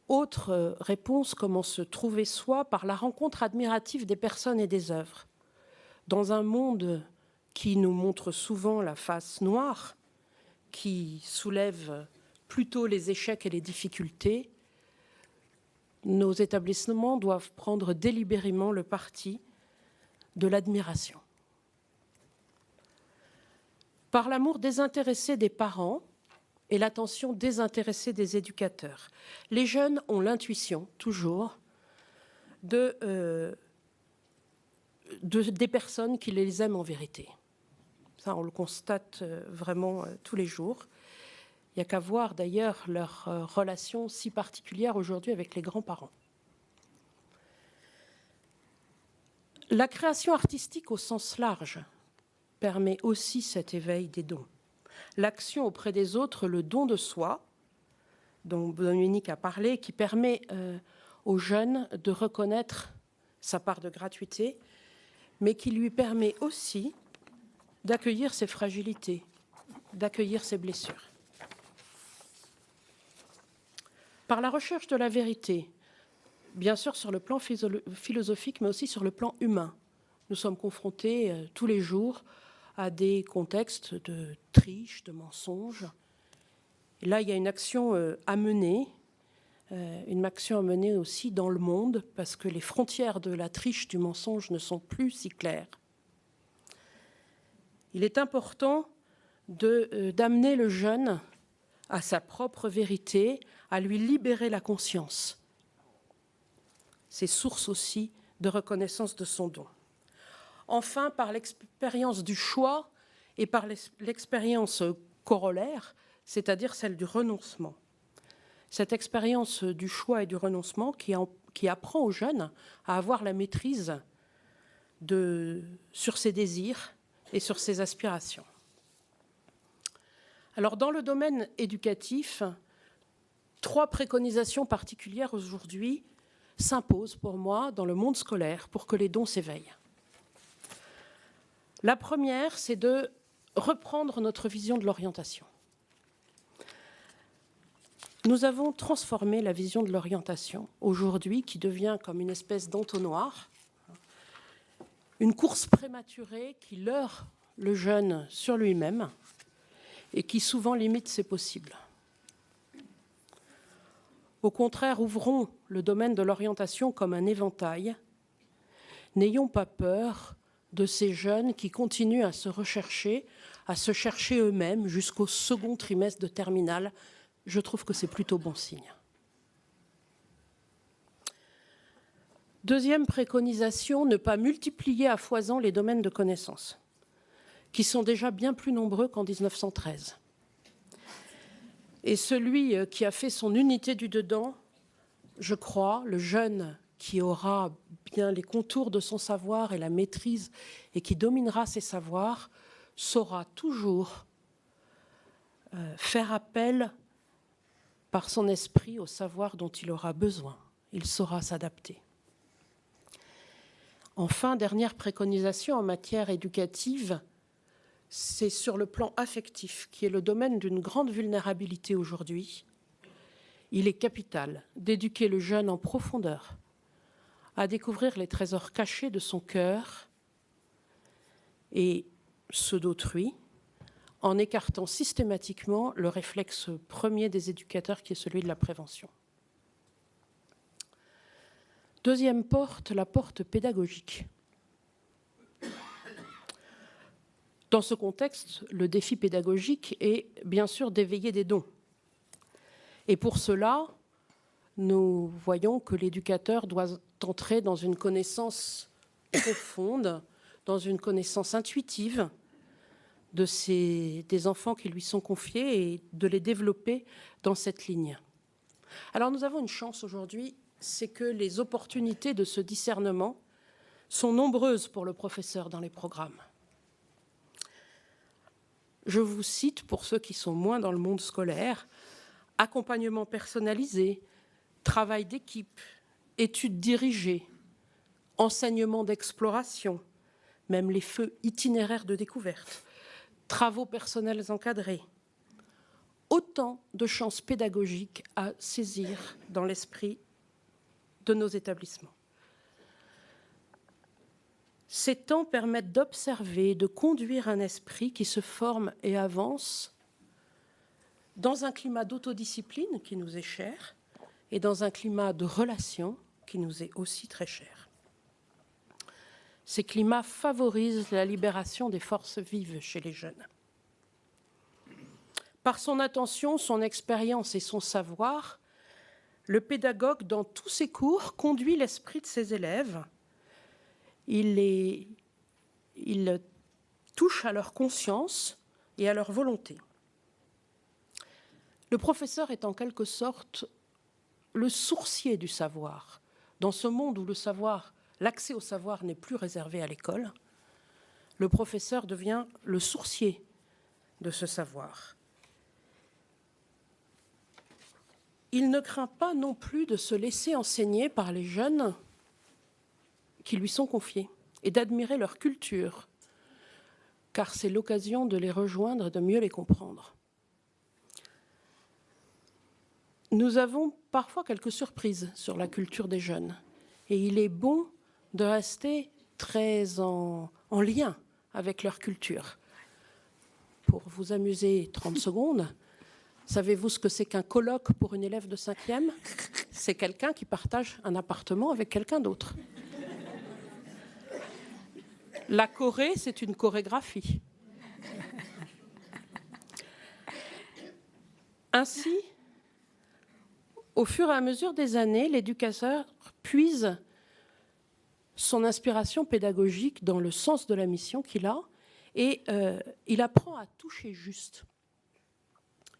Autre réponse, comment se trouver soi? Par la rencontre admirative des personnes et des œuvres. Dans un monde qui nous montre souvent la face noire, qui soulève plutôt les échecs et les difficultés, nos établissements doivent prendre délibérément le parti de l'admiration. Par l'amour désintéressé des parents et l'attention désintéressée des éducateurs. Les jeunes ont l'intuition, toujours, des personnes qui les aiment en vérité. Ça, on le constate vraiment tous les jours. Il n'y a qu'à voir d'ailleurs leur relation si particulière aujourd'hui avec les grands-parents. La création artistique au sens large permet aussi cet éveil des dons. L'action auprès des autres, le don de soi, dont Dominique a parlé, qui permet aux jeunes de reconnaître sa part de gratuité, mais qui lui permet aussi d'accueillir ses fragilités, d'accueillir ses blessures. Par la recherche de la vérité, bien sûr sur le plan philosophique, mais aussi sur le plan humain. Nous sommes confrontés tous les jours à des contextes de triche, de mensonges. Et là, il y a une action à mener, aussi dans le monde, parce que les frontières de la triche, du mensonge ne sont plus si claires. Il est important d'amener le jeune à sa propre vérité, à lui libérer la conscience. C'est source aussi de reconnaissance de son don. Enfin, par l'expérience du choix et par l'expérience corollaire, c'est-à-dire celle du renoncement. Cette expérience du choix et du renoncement qui apprend aux jeunes à avoir la maîtrise sur ses désirs et sur ses aspirations. Alors, dans le domaine éducatif, 3 préconisations particulières aujourd'hui s'imposent pour moi dans le monde scolaire pour que les dons s'éveillent. La première, c'est de reprendre notre vision de l'orientation. Nous avons transformé la vision de l'orientation aujourd'hui, qui devient comme une espèce d'entonnoir, une course prématurée qui leurre le jeune sur lui-même et qui souvent limite ses possibles. Au contraire, ouvrons le domaine de l'orientation comme un éventail. N'ayons pas peur de ces jeunes qui continuent à se rechercher, à se chercher eux-mêmes jusqu'au second trimestre de terminale. Je trouve que c'est plutôt bon signe. Deuxième préconisation, ne pas multiplier à foison les domaines de connaissance, qui sont déjà bien plus nombreux qu'en 1913. Et celui qui a fait son unité du dedans, je crois, le jeune qui aura bien les contours de son savoir et la maîtrise et qui dominera ses savoirs, saura toujours faire appel par son esprit au savoir dont il aura besoin. Il saura s'adapter. Enfin, dernière préconisation en matière éducative, c'est sur le plan affectif, qui est le domaine d'une grande vulnérabilité aujourd'hui. Il est capital d'éduquer le jeune en profondeur, à découvrir les trésors cachés de son cœur et ceux d'autrui, en écartant systématiquement le réflexe premier des éducateurs, qui est celui de la prévention. Deuxième porte, la porte pédagogique. Dans ce contexte, le défi pédagogique est bien sûr d'éveiller des dons. Et pour cela, nous voyons que l'éducateur doit entrer dans une connaissance profonde, dans une connaissance intuitive des enfants qui lui sont confiés et de les développer dans cette ligne. Alors nous avons une chance aujourd'hui, c'est que les opportunités de ce discernement sont nombreuses pour le professeur dans les programmes. Je vous cite, pour ceux qui sont moins dans le monde scolaire, accompagnement personnalisé, travail d'équipe, études dirigées, enseignement d'exploration, même les feux itinéraires de découverte, travaux personnels encadrés. Autant de chances pédagogiques à saisir dans l'esprit de nos établissements. Ces temps permettent d'observer, de conduire un esprit qui se forme et avance dans un climat d'autodiscipline qui nous est cher et dans un climat de relation qui nous est aussi très cher. Ces climats favorisent la libération des forces vives chez les jeunes. Par son attention, son expérience et son savoir, le pédagogue, dans tous ses cours, conduit l'esprit de ses élèves. Il touche à leur conscience et à leur volonté. Le professeur est en quelque sorte le sourcier du savoir. Dans ce monde où l'accès au savoir n'est plus réservé à l'école, le professeur devient le sourcier de ce savoir. Il ne craint pas non plus de se laisser enseigner par les jeunes qui lui sont confiés et d'admirer leur culture, car c'est l'occasion de les rejoindre et de mieux les comprendre. Nous avons parfois quelques surprises sur la culture des jeunes et il est bon de rester très en lien avec leur culture. Pour vous amuser 30 secondes, savez-vous ce que c'est qu'un colloque pour une élève de 5e ? C'est quelqu'un qui partage un appartement avec quelqu'un d'autre. La choré, c'est une chorégraphie. Ainsi, au fur et à mesure des années, l'éducateur puise son inspiration pédagogique dans le sens de la mission qu'il a, et il apprend à toucher juste.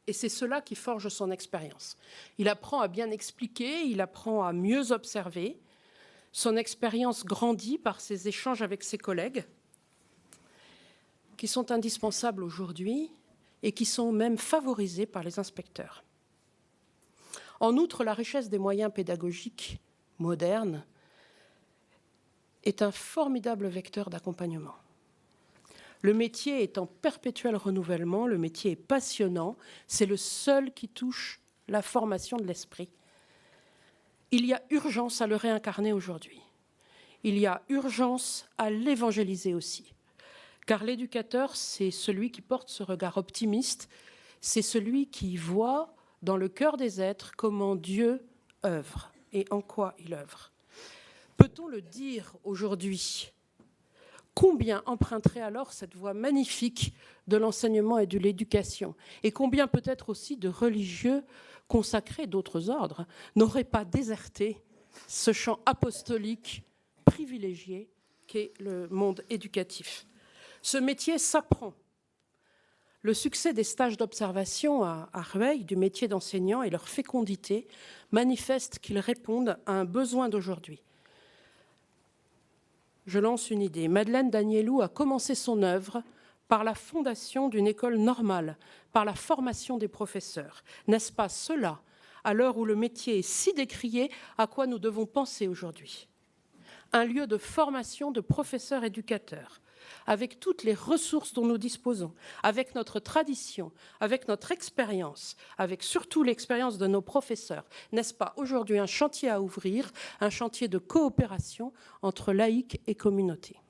Et c'est cela qui forge son expérience. Il apprend à bien expliquer, il apprend à mieux observer. Son expérience grandit par ses échanges avec ses collègues, qui sont indispensables aujourd'hui et qui sont même favorisés par les inspecteurs. En outre, la richesse des moyens pédagogiques modernes est un formidable vecteur d'accompagnement. Le métier est en perpétuel renouvellement, le métier est passionnant, c'est le seul qui touche la formation de l'esprit. Il y a urgence à le réincarner aujourd'hui. Il y a urgence à l'évangéliser aussi. Car l'éducateur, c'est celui qui porte ce regard optimiste, c'est celui qui voit dans le cœur des êtres comment Dieu œuvre et en quoi il œuvre. Peut-on le dire aujourd'hui ? Combien emprunterait alors cette voie magnifique de l'enseignement et de l'éducation ? Et combien peut-être aussi de religieux consacrés d'autres ordres n'auraient pas déserté ce champ apostolique privilégié qu'est le monde éducatif ? Ce métier s'apprend. Le succès des stages d'observation à Rueil du métier d'enseignant et leur fécondité manifestent qu'ils répondent à un besoin d'aujourd'hui. Je lance une idée. Madeleine Danielou a commencé son œuvre par la fondation d'une école normale, par la formation des professeurs. N'est-ce pas cela, à l'heure où le métier est si décrié, à quoi nous devons penser aujourd'hui ? Un lieu de formation de professeurs éducateurs, avec toutes les ressources dont nous disposons, avec notre tradition, avec notre expérience, avec surtout l'expérience de nos professeurs. N'est-ce pas aujourd'hui un chantier à ouvrir, un chantier de coopération entre laïcs et communauté ?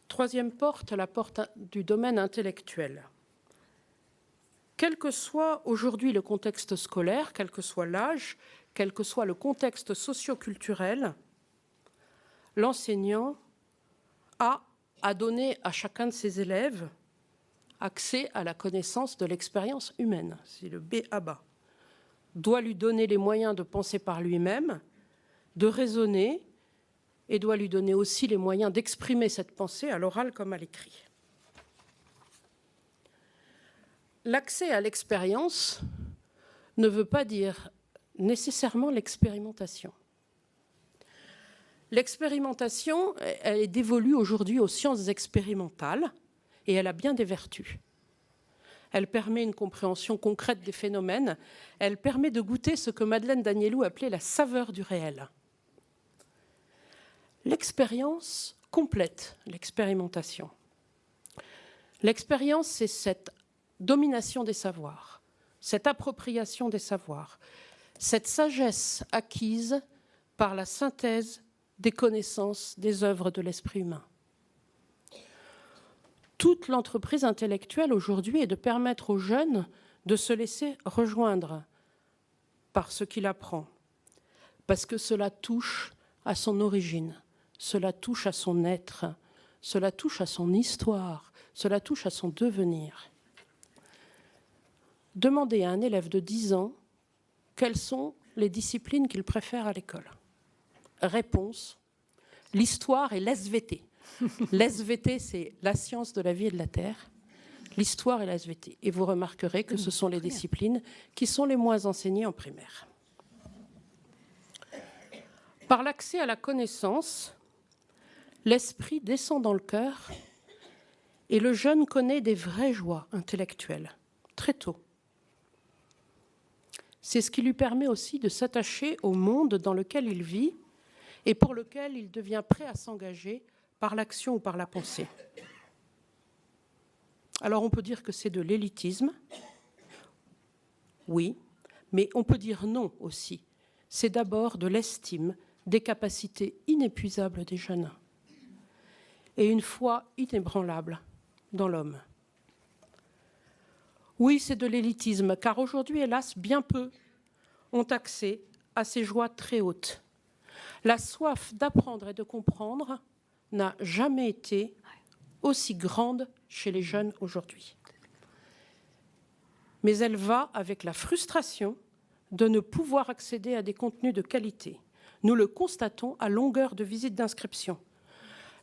Troisième porte, la porte du domaine intellectuel. Quel que soit aujourd'hui le contexte scolaire, quel que soit l'âge, quel que soit le contexte socio-culturel, l'enseignant a à donner à chacun de ses élèves accès à la connaissance de l'expérience humaine. C'est le b.a.-ba. Doit lui donner les moyens de penser par lui-même, de raisonner, et doit lui donner aussi les moyens d'exprimer cette pensée à l'oral comme à l'écrit. L'accès à l'expérience ne veut pas dire nécessairement l'expérimentation. L'expérimentation, elle est dévolue aujourd'hui aux sciences expérimentales et elle a bien des vertus. Elle permet une compréhension concrète des phénomènes, elle permet de goûter ce que Madeleine Danielou appelait la saveur du réel. L'expérience complète l'expérimentation. L'expérience, c'est cette domination des savoirs, cette appropriation des savoirs, cette sagesse acquise par la synthèse des connaissances, des œuvres de l'esprit humain. Toute l'entreprise intellectuelle aujourd'hui est de permettre aux jeunes de se laisser rejoindre par ce qu'il apprend, parce que cela touche à son origine, cela touche à son être, cela touche à son histoire, cela touche à son devenir. Demandez à un élève de 10 ans quelles sont les disciplines qu'il préfère à l'école. Réponse, l'histoire et l'SVT. L'SVT, c'est la science de la vie et de la terre. L'histoire et la SVT. Et vous remarquerez que ce sont les disciplines qui sont les moins enseignées en primaire. Par l'accès à la connaissance, l'esprit descend dans le cœur et le jeune connaît des vraies joies intellectuelles, très tôt. C'est ce qui lui permet aussi de s'attacher au monde dans lequel il vit et pour lequel il devient prêt à s'engager par l'action ou par la pensée. Alors on peut dire que c'est de l'élitisme, oui, mais on peut dire non aussi. C'est d'abord de l'estime des capacités inépuisables des jeunes et une foi inébranlable dans l'homme. Oui, c'est de l'élitisme, car aujourd'hui, hélas, bien peu ont accès à ces joies très hautes. La soif d'apprendre et de comprendre n'a jamais été aussi grande chez les jeunes aujourd'hui. Mais elle va avec la frustration de ne pouvoir accéder à des contenus de qualité. Nous le constatons à longueur de visites d'inscription.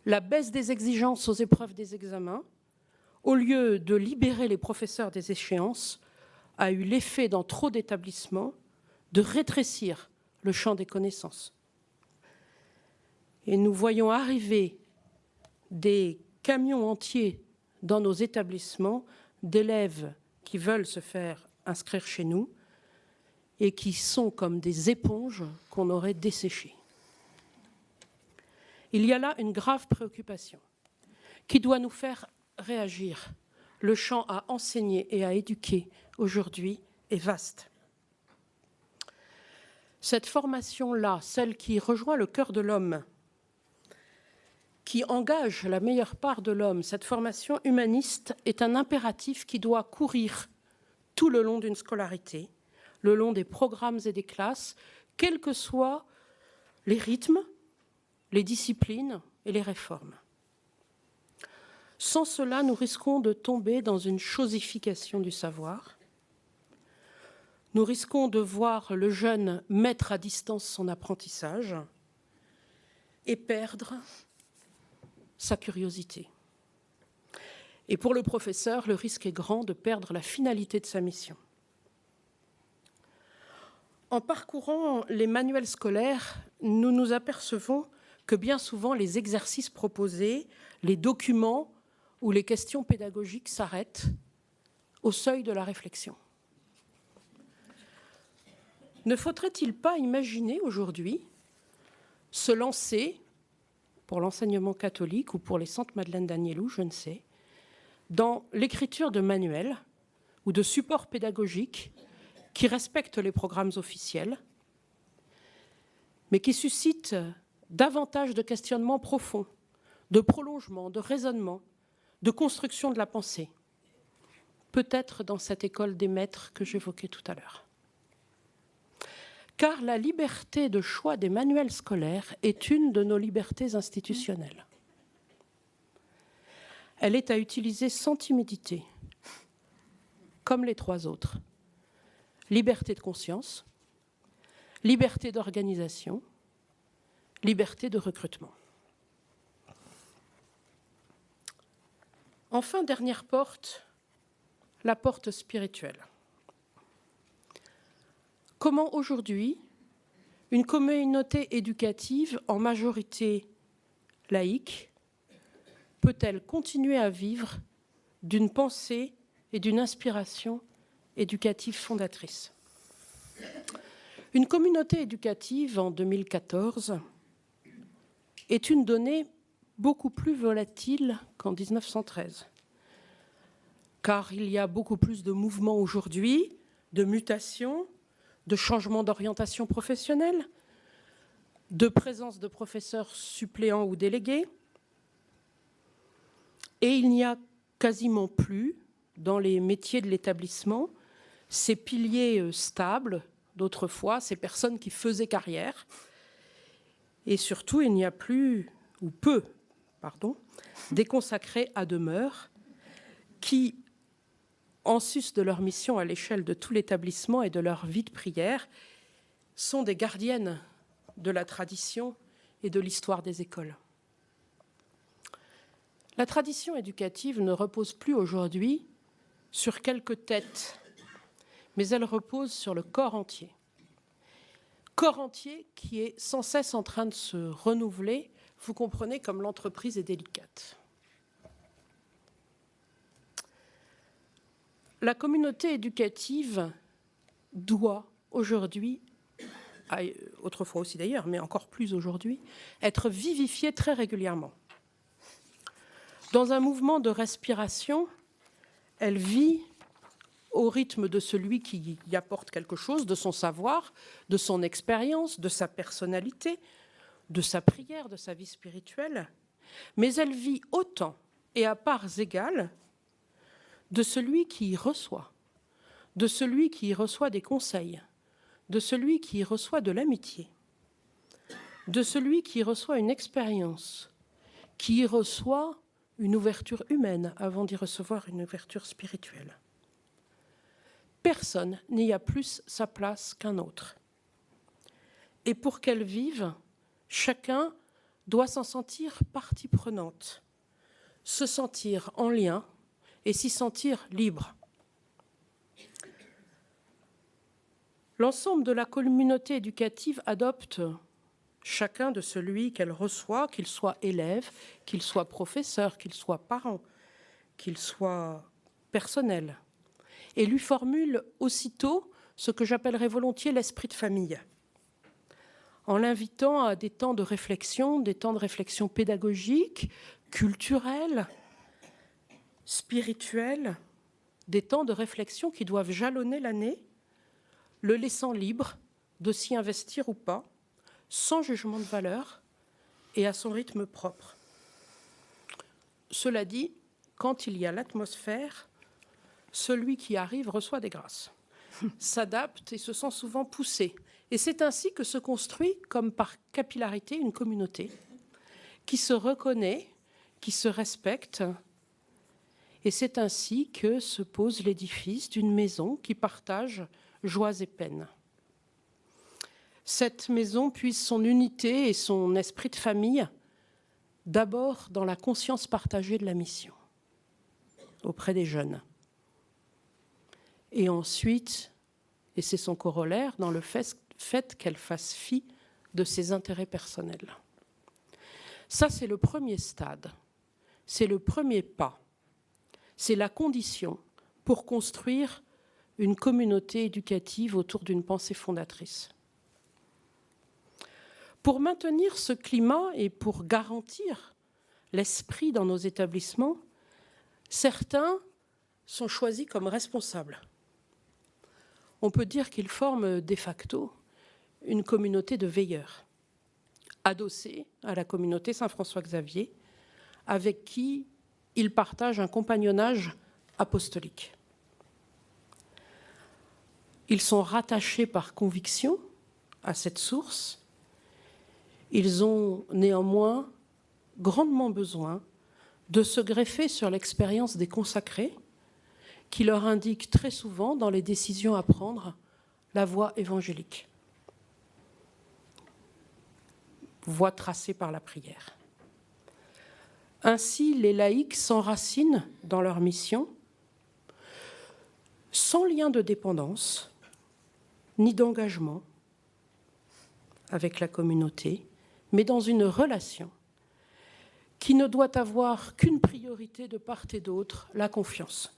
La baisse des exigences aux épreuves des examens, au lieu de libérer les professeurs des échéances, a eu l'effet dans trop d'établissements de rétrécir le champ des connaissances. Et nous voyons arriver des camions entiers dans nos établissements d'élèves qui veulent se faire inscrire chez nous et qui sont comme des éponges qu'on aurait desséchées. Il y a là une grave préoccupation qui doit nous faire réagir. Le champ à enseigner et à éduquer aujourd'hui est vaste. Cette formation-là, celle qui rejoint le cœur de l'homme, qui engage la meilleure part de l'homme, cette formation humaniste est un impératif qui doit courir tout le long d'une scolarité, le long des programmes et des classes, quels que soient les rythmes, les disciplines et les réformes. Sans cela, nous risquons de tomber dans une chosification du savoir. Nous risquons de voir le jeune mettre à distance son apprentissage et perdre sa curiosité. Et pour le professeur, le risque est grand de perdre la finalité de sa mission. En parcourant les manuels scolaires, nous nous apercevons que bien souvent les exercices proposés, les documents ou les questions pédagogiques s'arrêtent au seuil de la réflexion. Ne faudrait-il pas imaginer aujourd'hui se lancer, pour l'enseignement catholique ou pour les Saintes Madeleine d'Agnellou, je ne sais, dans l'écriture de manuels ou de supports pédagogiques qui respectent les programmes officiels, mais qui suscitent davantage de questionnements profonds, de prolongement, de raisonnement, de construction de la pensée, peut-être dans cette école des maîtres que j'évoquais tout à l'heure. Car la liberté de choix des manuels scolaires est une de nos libertés institutionnelles. Elle est à utiliser sans timidité, comme les trois autres. Liberté de conscience, liberté d'organisation, liberté de recrutement. Enfin, dernière porte, la porte spirituelle. Comment aujourd'hui une communauté éducative en majorité laïque peut-elle continuer à vivre d'une pensée et d'une inspiration éducative fondatrice? Une communauté éducative en 2014 est une donnée beaucoup plus volatile qu'en 1913, car il y a beaucoup plus de mouvements aujourd'hui, de mutations, de changements d'orientation professionnelle, de présence de professeurs suppléants ou délégués, et il n'y a quasiment plus, dans les métiers de l'établissement, ces piliers stables d'autrefois, ces personnes qui faisaient carrière, et surtout il n'y a plus, ou peu, des consacrés à demeure qui, en sus de leur mission à l'échelle de tout l'établissement et de leur vie de prière, sont des gardiennes de la tradition et de l'histoire des écoles. La tradition éducative ne repose plus aujourd'hui sur quelques têtes, mais elle repose sur le corps entier. Corps entier qui est sans cesse en train de se renouveler. Vous comprenez comme l'entreprise est délicate. La communauté éducative doit aujourd'hui, autrefois aussi d'ailleurs, mais encore plus aujourd'hui, être vivifiée très régulièrement. Dans un mouvement de respiration, elle vit au rythme de celui qui y apporte quelque chose, de son savoir, de son expérience, de sa personnalité, de sa prière, de sa vie spirituelle, mais elle vit autant et à parts égales de celui qui y reçoit, de celui qui y reçoit des conseils, de celui qui y reçoit de l'amitié, de celui qui y reçoit une expérience, qui y reçoit une ouverture humaine avant d'y recevoir une ouverture spirituelle. personne n'y a plus sa place qu'un autre. Et pour qu'elle vive, chacun doit s'en sentir partie prenante, se sentir en lien et s'y sentir libre. L'ensemble de la communauté éducative adopte chacun de celui qu'elle reçoit, qu'il soit élève, qu'il soit professeur, qu'il soit parent, qu'il soit personnel, et lui formule aussitôt ce que j'appellerais volontiers l'esprit de famille, en l'invitant à des temps de réflexion pédagogique, culturelle, spirituelle, des temps de réflexion qui doivent jalonner l'année, le laissant libre de s'y investir ou pas, sans jugement de valeur et à son rythme propre. Cela dit, quand il y a l'atmosphère, celui qui arrive reçoit des grâces, s'adapte et se sent souvent poussé. Et c'est ainsi que se construit, comme par capillarité, une communauté qui se reconnaît, qui se respecte. Et c'est ainsi que se pose l'édifice d'une maison qui partage joies et peines. Cette maison puise son unité et son esprit de famille d'abord dans la conscience partagée de la mission auprès des jeunes. Et ensuite, et c'est son corollaire, dans le fait qu'elle fasse fi de ses intérêts personnels. Ça, c'est le premier stade, c'est le premier pas, c'est la condition pour construire une communauté éducative autour d'une pensée fondatrice. Pour maintenir ce climat et pour garantir l'esprit dans nos établissements, certains sont choisis comme responsables. On peut dire qu'ils forment de facto une communauté de veilleurs, adossée à la communauté Saint-François-Xavier, avec qui ils partagent un compagnonnage apostolique. Ils sont rattachés par conviction à cette source. Ils ont néanmoins grandement besoin de se greffer sur l'expérience des consacrés qui leur indiquent très souvent dans les décisions à prendre la voie évangélique, voie tracée par la prière. Ainsi, les laïcs s'enracinent dans leur mission sans lien de dépendance ni d'engagement avec la communauté, mais dans une relation qui ne doit avoir qu'une priorité de part et d'autre, la confiance.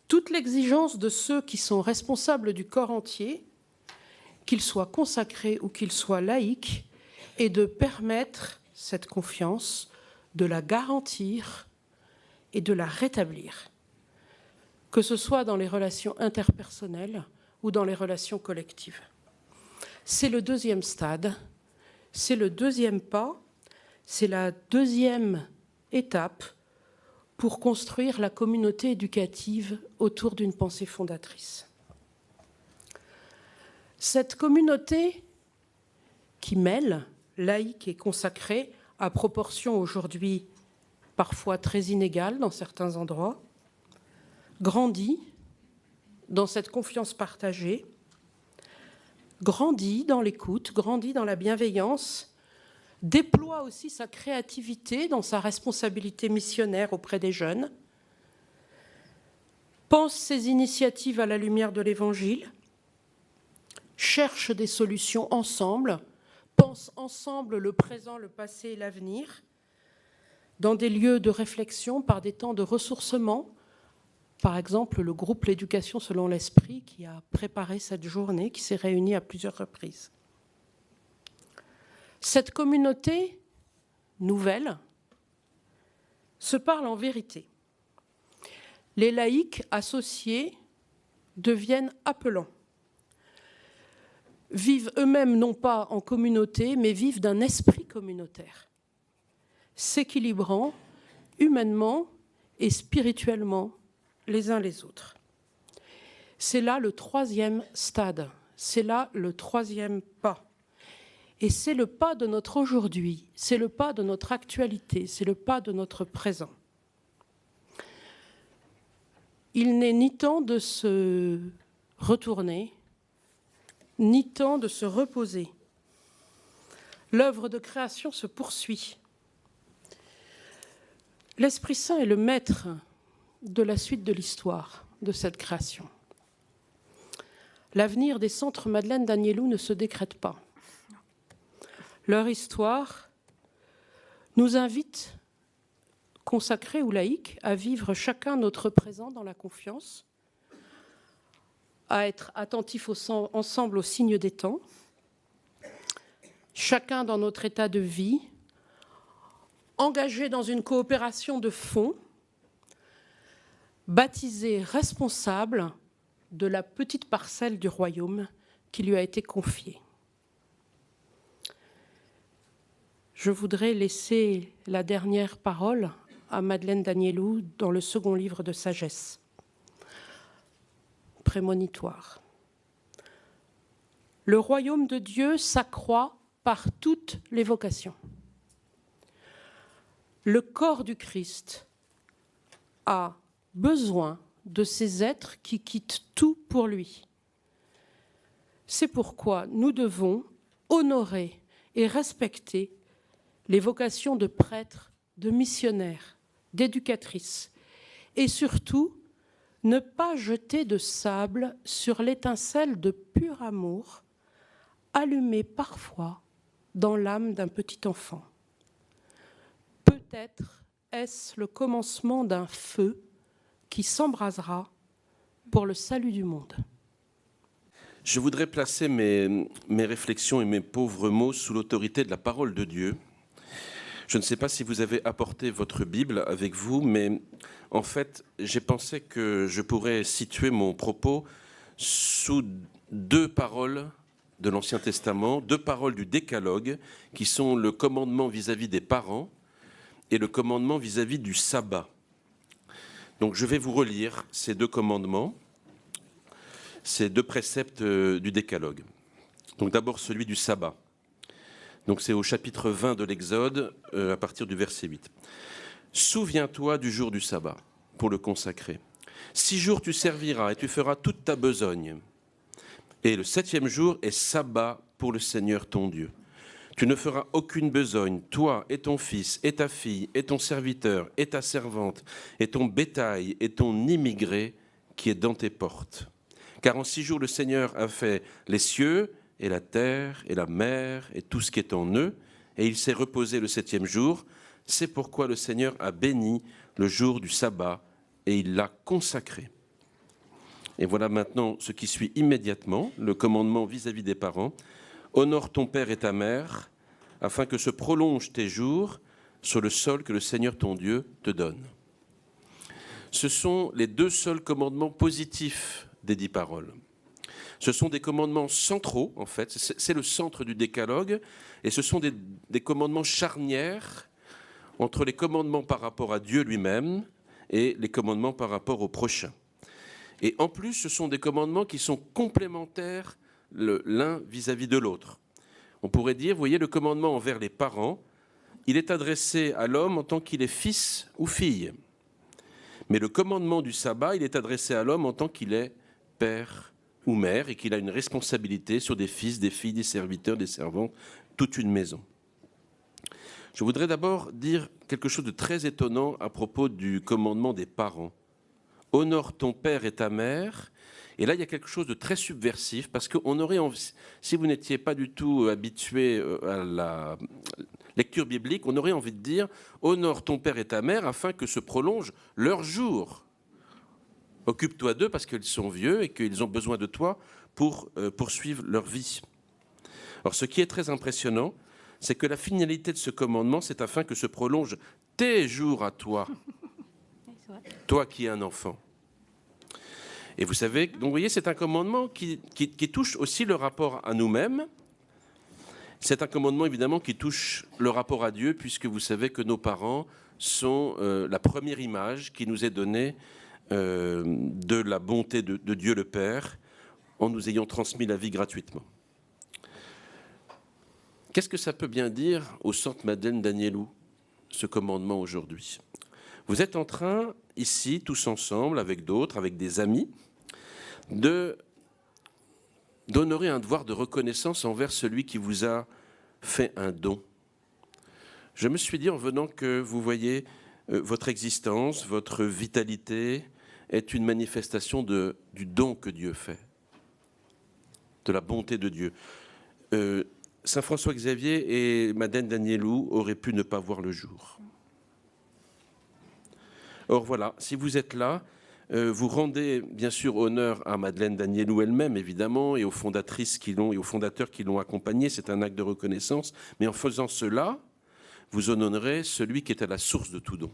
Toute l'exigence de ceux qui sont responsables du corps entier, qu'ils soient consacrés ou qu'ils soient laïcs, est de permettre cette confiance, de la garantir et de la rétablir, que ce soit dans les relations interpersonnelles ou dans les relations collectives. C'est le deuxième stade, c'est le deuxième pas, c'est la deuxième étape pour construire la communauté éducative autour d'une pensée fondatrice. Cette communauté qui mêle laïque et consacré à proportion aujourd'hui parfois très inégale dans certains endroits, grandit dans cette confiance partagée, grandit dans l'écoute, grandit dans la bienveillance, déploie aussi sa créativité dans sa responsabilité missionnaire auprès des jeunes, pense ses initiatives à la lumière de l'Évangile, cherche des solutions ensemble, pense ensemble le présent, le passé et l'avenir, dans des lieux de réflexion, par des temps de ressourcement. Par exemple, le groupe L'éducation selon l'esprit qui a préparé cette journée, qui s'est réuni à plusieurs reprises. Cette communauté nouvelle se parle en vérité. Les laïcs associés deviennent appelants, vivent eux-mêmes non pas en communauté, mais vivent d'un esprit communautaire, s'équilibrant humainement et spirituellement les uns les autres. C'est là le troisième stade, c'est là le troisième pas. Et c'est le pas de notre aujourd'hui, c'est le pas de notre actualité, c'est le pas de notre présent. il n'est ni temps de se retourner, ni temps de se reposer. L'œuvre de création se poursuit. L'Esprit Saint est le maître de la suite de l'histoire de cette création. L'avenir des centres Madeleine d'Agnelou ne se décrète pas. Leur histoire nous invite, consacrés ou laïcs, à vivre chacun notre présent dans la confiance, à être attentifs ensemble aux signes des temps, chacun dans notre état de vie, engagés dans une coopération de fond, baptisé responsable de la petite parcelle du royaume qui lui a été confiée. Je voudrais laisser la dernière parole à Madeleine d'Agnelou dans le second livre de Sagesse, prémonitoire. Le royaume de Dieu s'accroît par toutes les vocations. Le corps du Christ a besoin de ces êtres qui quittent tout pour lui. C'est pourquoi nous devons honorer et respecter les vocations de prêtres, de missionnaires, d'éducatrices, et surtout ne pas jeter de sable sur l'étincelle de pur amour allumée parfois dans l'âme d'un petit enfant. Peut-être est-ce le commencement d'un feu qui s'embrasera pour le salut du monde. Je voudrais placer mes réflexions et mes pauvres mots sous l'autorité de la parole de Dieu. Je ne sais pas si vous avez apporté votre Bible avec vous, mais en fait, j'ai pensé que je pourrais situer mon propos sous deux paroles de l'Ancien Testament, deux paroles du Décalogue, qui sont le commandement vis-à-vis des parents et le commandement vis-à-vis du sabbat. Donc je vais vous relire ces deux commandements, ces deux préceptes du Décalogue. Donc d'abord celui du sabbat. Donc c'est au chapitre 20 de l'Exode, à partir du verset 8. « Souviens-toi du jour du sabbat, pour le consacrer. 6 jours tu serviras et tu feras toute ta besogne. Et le 7e jour est sabbat pour le Seigneur ton Dieu. Tu ne feras aucune besogne, toi et ton fils, et ta fille, et ton serviteur, et ta servante, et ton bétail, et ton immigré qui est dans tes portes. Car en 6 jours le Seigneur a fait les cieux, et la terre, et la mer, et tout ce qui est en eux, et il s'est reposé le 7e jour. C'est pourquoi le Seigneur a béni le jour du sabbat, et il l'a consacré. » Et voilà maintenant ce qui suit immédiatement, le commandement vis-à-vis des parents. « Honore ton père et ta mère, afin que se prolongent tes jours sur le sol que le Seigneur ton Dieu te donne. » Ce sont les deux seuls commandements positifs des 10 paroles. Ce sont des commandements centraux, en fait, c'est le centre du Décalogue, et ce sont des commandements charnières entre les commandements par rapport à Dieu lui-même et les commandements par rapport au prochain. Et en plus, ce sont des commandements qui sont complémentaires l'un vis-à-vis de l'autre. On pourrait dire, vous voyez, le commandement envers les parents, il est adressé à l'homme en tant qu'il est fils ou fille. Mais le commandement du sabbat, il est adressé à l'homme en tant qu'il est père ou mère et qu'il a une responsabilité sur des fils, des filles, des serviteurs, des servantes, toute une maison. Je voudrais d'abord dire quelque chose de très étonnant à propos du commandement des parents. Honore ton père et ta mère. Et là, il y a quelque chose de très subversif, parce qu'on aurait envie, si vous n'étiez pas du tout habitué à la lecture biblique, on aurait envie de dire « Honore ton père et ta mère afin que se prolongent leurs jours. Occupe-toi d'eux parce qu'ils sont vieux et qu'ils ont besoin de toi pour poursuivre leur vie. » Alors, ce qui est très impressionnant, c'est que la finalité de ce commandement, c'est afin que se prolongent tes jours à toi, toi qui es un enfant. Et vous savez, donc vous voyez, c'est un commandement qui touche aussi le rapport à nous-mêmes. C'est un commandement, évidemment, qui touche le rapport à Dieu, puisque vous savez que nos parents sont la première image qui nous est donnée de la bonté de Dieu le Père, en nous ayant transmis la vie gratuitement. Qu'est-ce que ça peut bien dire au Centre Madeleine d'Agnelou, ce commandement aujourd'hui ? Vous êtes en train, ici, tous ensemble, avec d'autres, avec des amis, d'honorer un devoir de reconnaissance envers celui qui vous a fait un don. Je me suis dit en venant que vous voyez votre existence, votre vitalité est une manifestation du don que Dieu fait, de la bonté de Dieu. Saint François Xavier et Madeleine Danielou auraient pu ne pas voir le jour. Or voilà, si vous êtes là, vous rendez bien sûr honneur à Madeleine Danielou elle-même, évidemment, et aux fondatrices et aux fondateurs qui l'ont accompagnée. C'est un acte de reconnaissance. Mais en faisant cela, vous honorerez celui qui est à la source de tout don.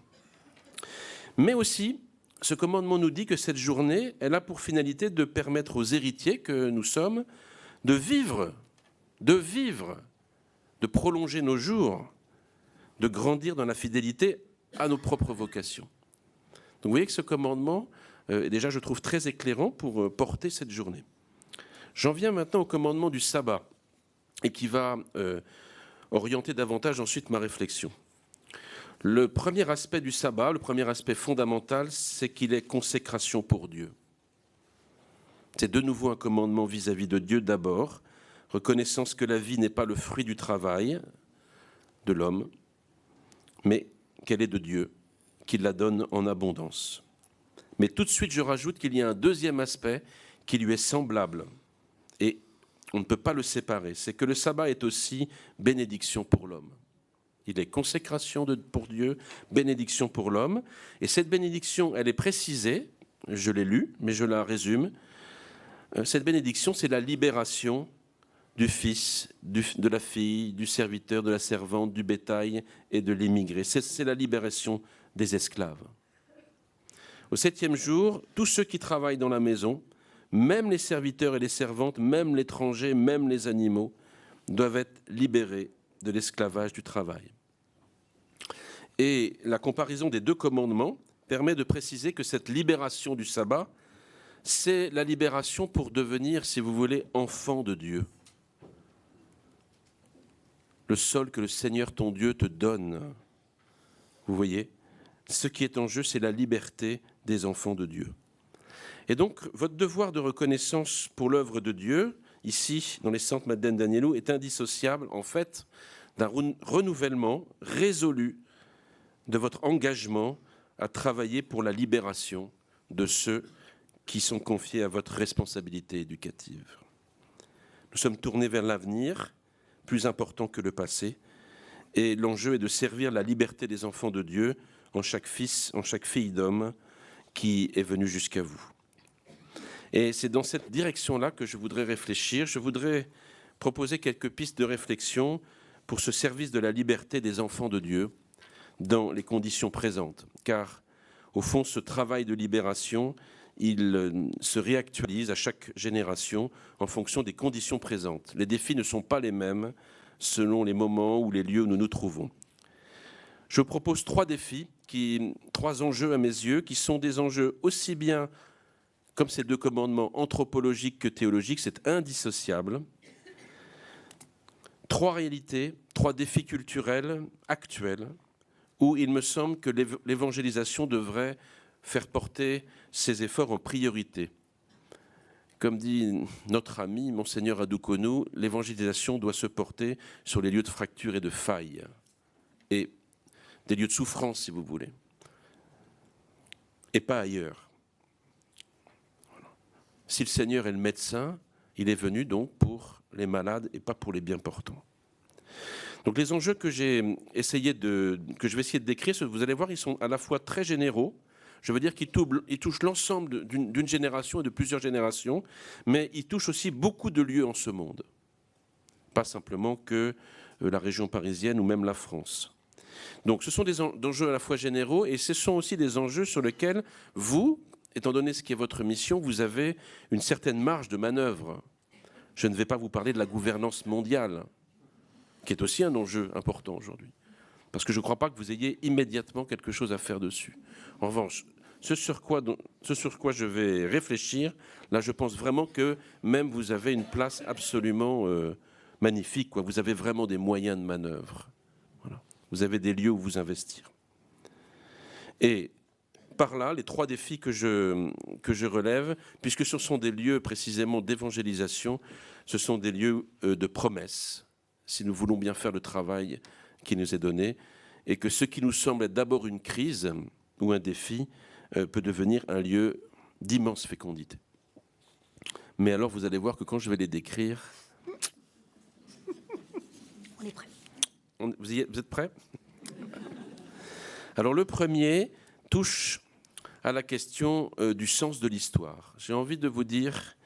Mais aussi, ce commandement nous dit que cette journée, elle a pour finalité de permettre aux héritiers que nous sommes de vivre, de prolonger nos jours, de grandir dans la fidélité à nos propres vocations. Donc vous voyez que ce commandement, déjà je trouve très éclairant pour porter cette journée. J'en viens maintenant au commandement du sabbat, et qui va orienter davantage ensuite ma réflexion. Le premier aspect du sabbat, le premier aspect fondamental, c'est qu'il est consécration pour Dieu. C'est de nouveau un commandement vis-à-vis de Dieu d'abord, reconnaissance que la vie n'est pas le fruit du travail de l'homme, mais qu'elle est de Dieu, qui la donne en abondance. Mais tout de suite, je rajoute qu'il y a un deuxième aspect qui lui est semblable, et on ne peut pas le séparer, c'est que le sabbat est aussi bénédiction pour l'homme. Il est consécration pour Dieu, bénédiction pour l'homme, et cette bénédiction, elle est précisée, je l'ai lue, mais je la résume. Cette bénédiction, c'est la libération du fils, de la fille, du serviteur, de la servante, du bétail et de l'immigré. C'est la libération des esclaves. Au 7e jour, tous ceux qui travaillent dans la maison, même les serviteurs et les servantes, même l'étranger, même les animaux, doivent être libérés de l'esclavage du travail. Et la comparaison des deux commandements permet de préciser que cette libération du sabbat, c'est la libération pour devenir, si vous voulez, enfant de Dieu. Le sol que le Seigneur ton Dieu te donne. Vous voyez, ce qui est en jeu, c'est la liberté des enfants de Dieu. Et donc, votre devoir de reconnaissance pour l'œuvre de Dieu, ici, dans les centres Madeleine Danielou, est indissociable, en fait, d'un renouvellement résolu de votre engagement à travailler pour la libération de ceux qui sont confiés à votre responsabilité éducative. Nous sommes tournés vers l'avenir, plus important que le passé, et l'enjeu est de servir la liberté des enfants de Dieu en chaque fils, en chaque fille d'homme qui est venu jusqu'à vous. Et c'est dans cette direction-là que je voudrais réfléchir. Je voudrais proposer quelques pistes de réflexion pour ce service de la liberté des enfants de Dieu dans les conditions présentes. Car, au fond, ce travail de libération, il se réactualise à chaque génération en fonction des conditions présentes. Les défis ne sont pas les mêmes selon les moments ou les lieux où nous nous trouvons. Je propose 3 défis, 3 enjeux à mes yeux, qui sont des enjeux aussi bien, comme ces 2 commandements, anthropologiques que théologiques, c'est indissociable. 3 réalités, 3 défis culturels actuels, où il me semble que l'évangélisation devrait faire porter ses efforts en priorité. Comme dit notre ami, Monseigneur Adoukonou, l'évangélisation doit se porter sur les lieux de fracture et de faille, et des lieux de souffrance, si vous voulez, et pas ailleurs. Voilà. Si le Seigneur est le médecin, il est venu donc pour les malades et pas pour les bien portants. Donc les enjeux que je vais essayer de décrire, vous allez voir, ils sont à la fois très généraux. Je veux dire qu'ils touchent l'ensemble d'une génération et de plusieurs générations, mais ils touchent aussi beaucoup de lieux en ce monde. Pas simplement que la région parisienne ou même la France. Donc ce sont des enjeux à la fois généraux et ce sont aussi des enjeux sur lesquels vous, étant donné ce qui est votre mission, vous avez une certaine marge de manœuvre. Je ne vais pas vous parler de la gouvernance mondiale, qui est aussi un enjeu important aujourd'hui. Parce que je ne crois pas que vous ayez immédiatement quelque chose à faire dessus. En revanche, ce sur quoi je vais réfléchir, là je pense vraiment que même vous avez une place absolument magnifique, quoi. Vous avez vraiment des moyens de manœuvre. Voilà. Vous avez des lieux où vous investir. Et par là, les 3 défis que je relève, puisque ce sont des lieux précisément d'évangélisation, ce sont des lieux de promesses, si nous voulons bien faire le travail qui nous est donné, et que ce qui nous semble être d'abord une crise ou un défi peut devenir un lieu d'immense fécondité. Mais alors, vous allez voir que quand je vais les décrire... On est prêt. Vous êtes prêts? Alors, le premier touche à la question du sens de l'histoire. J'ai envie de vous dire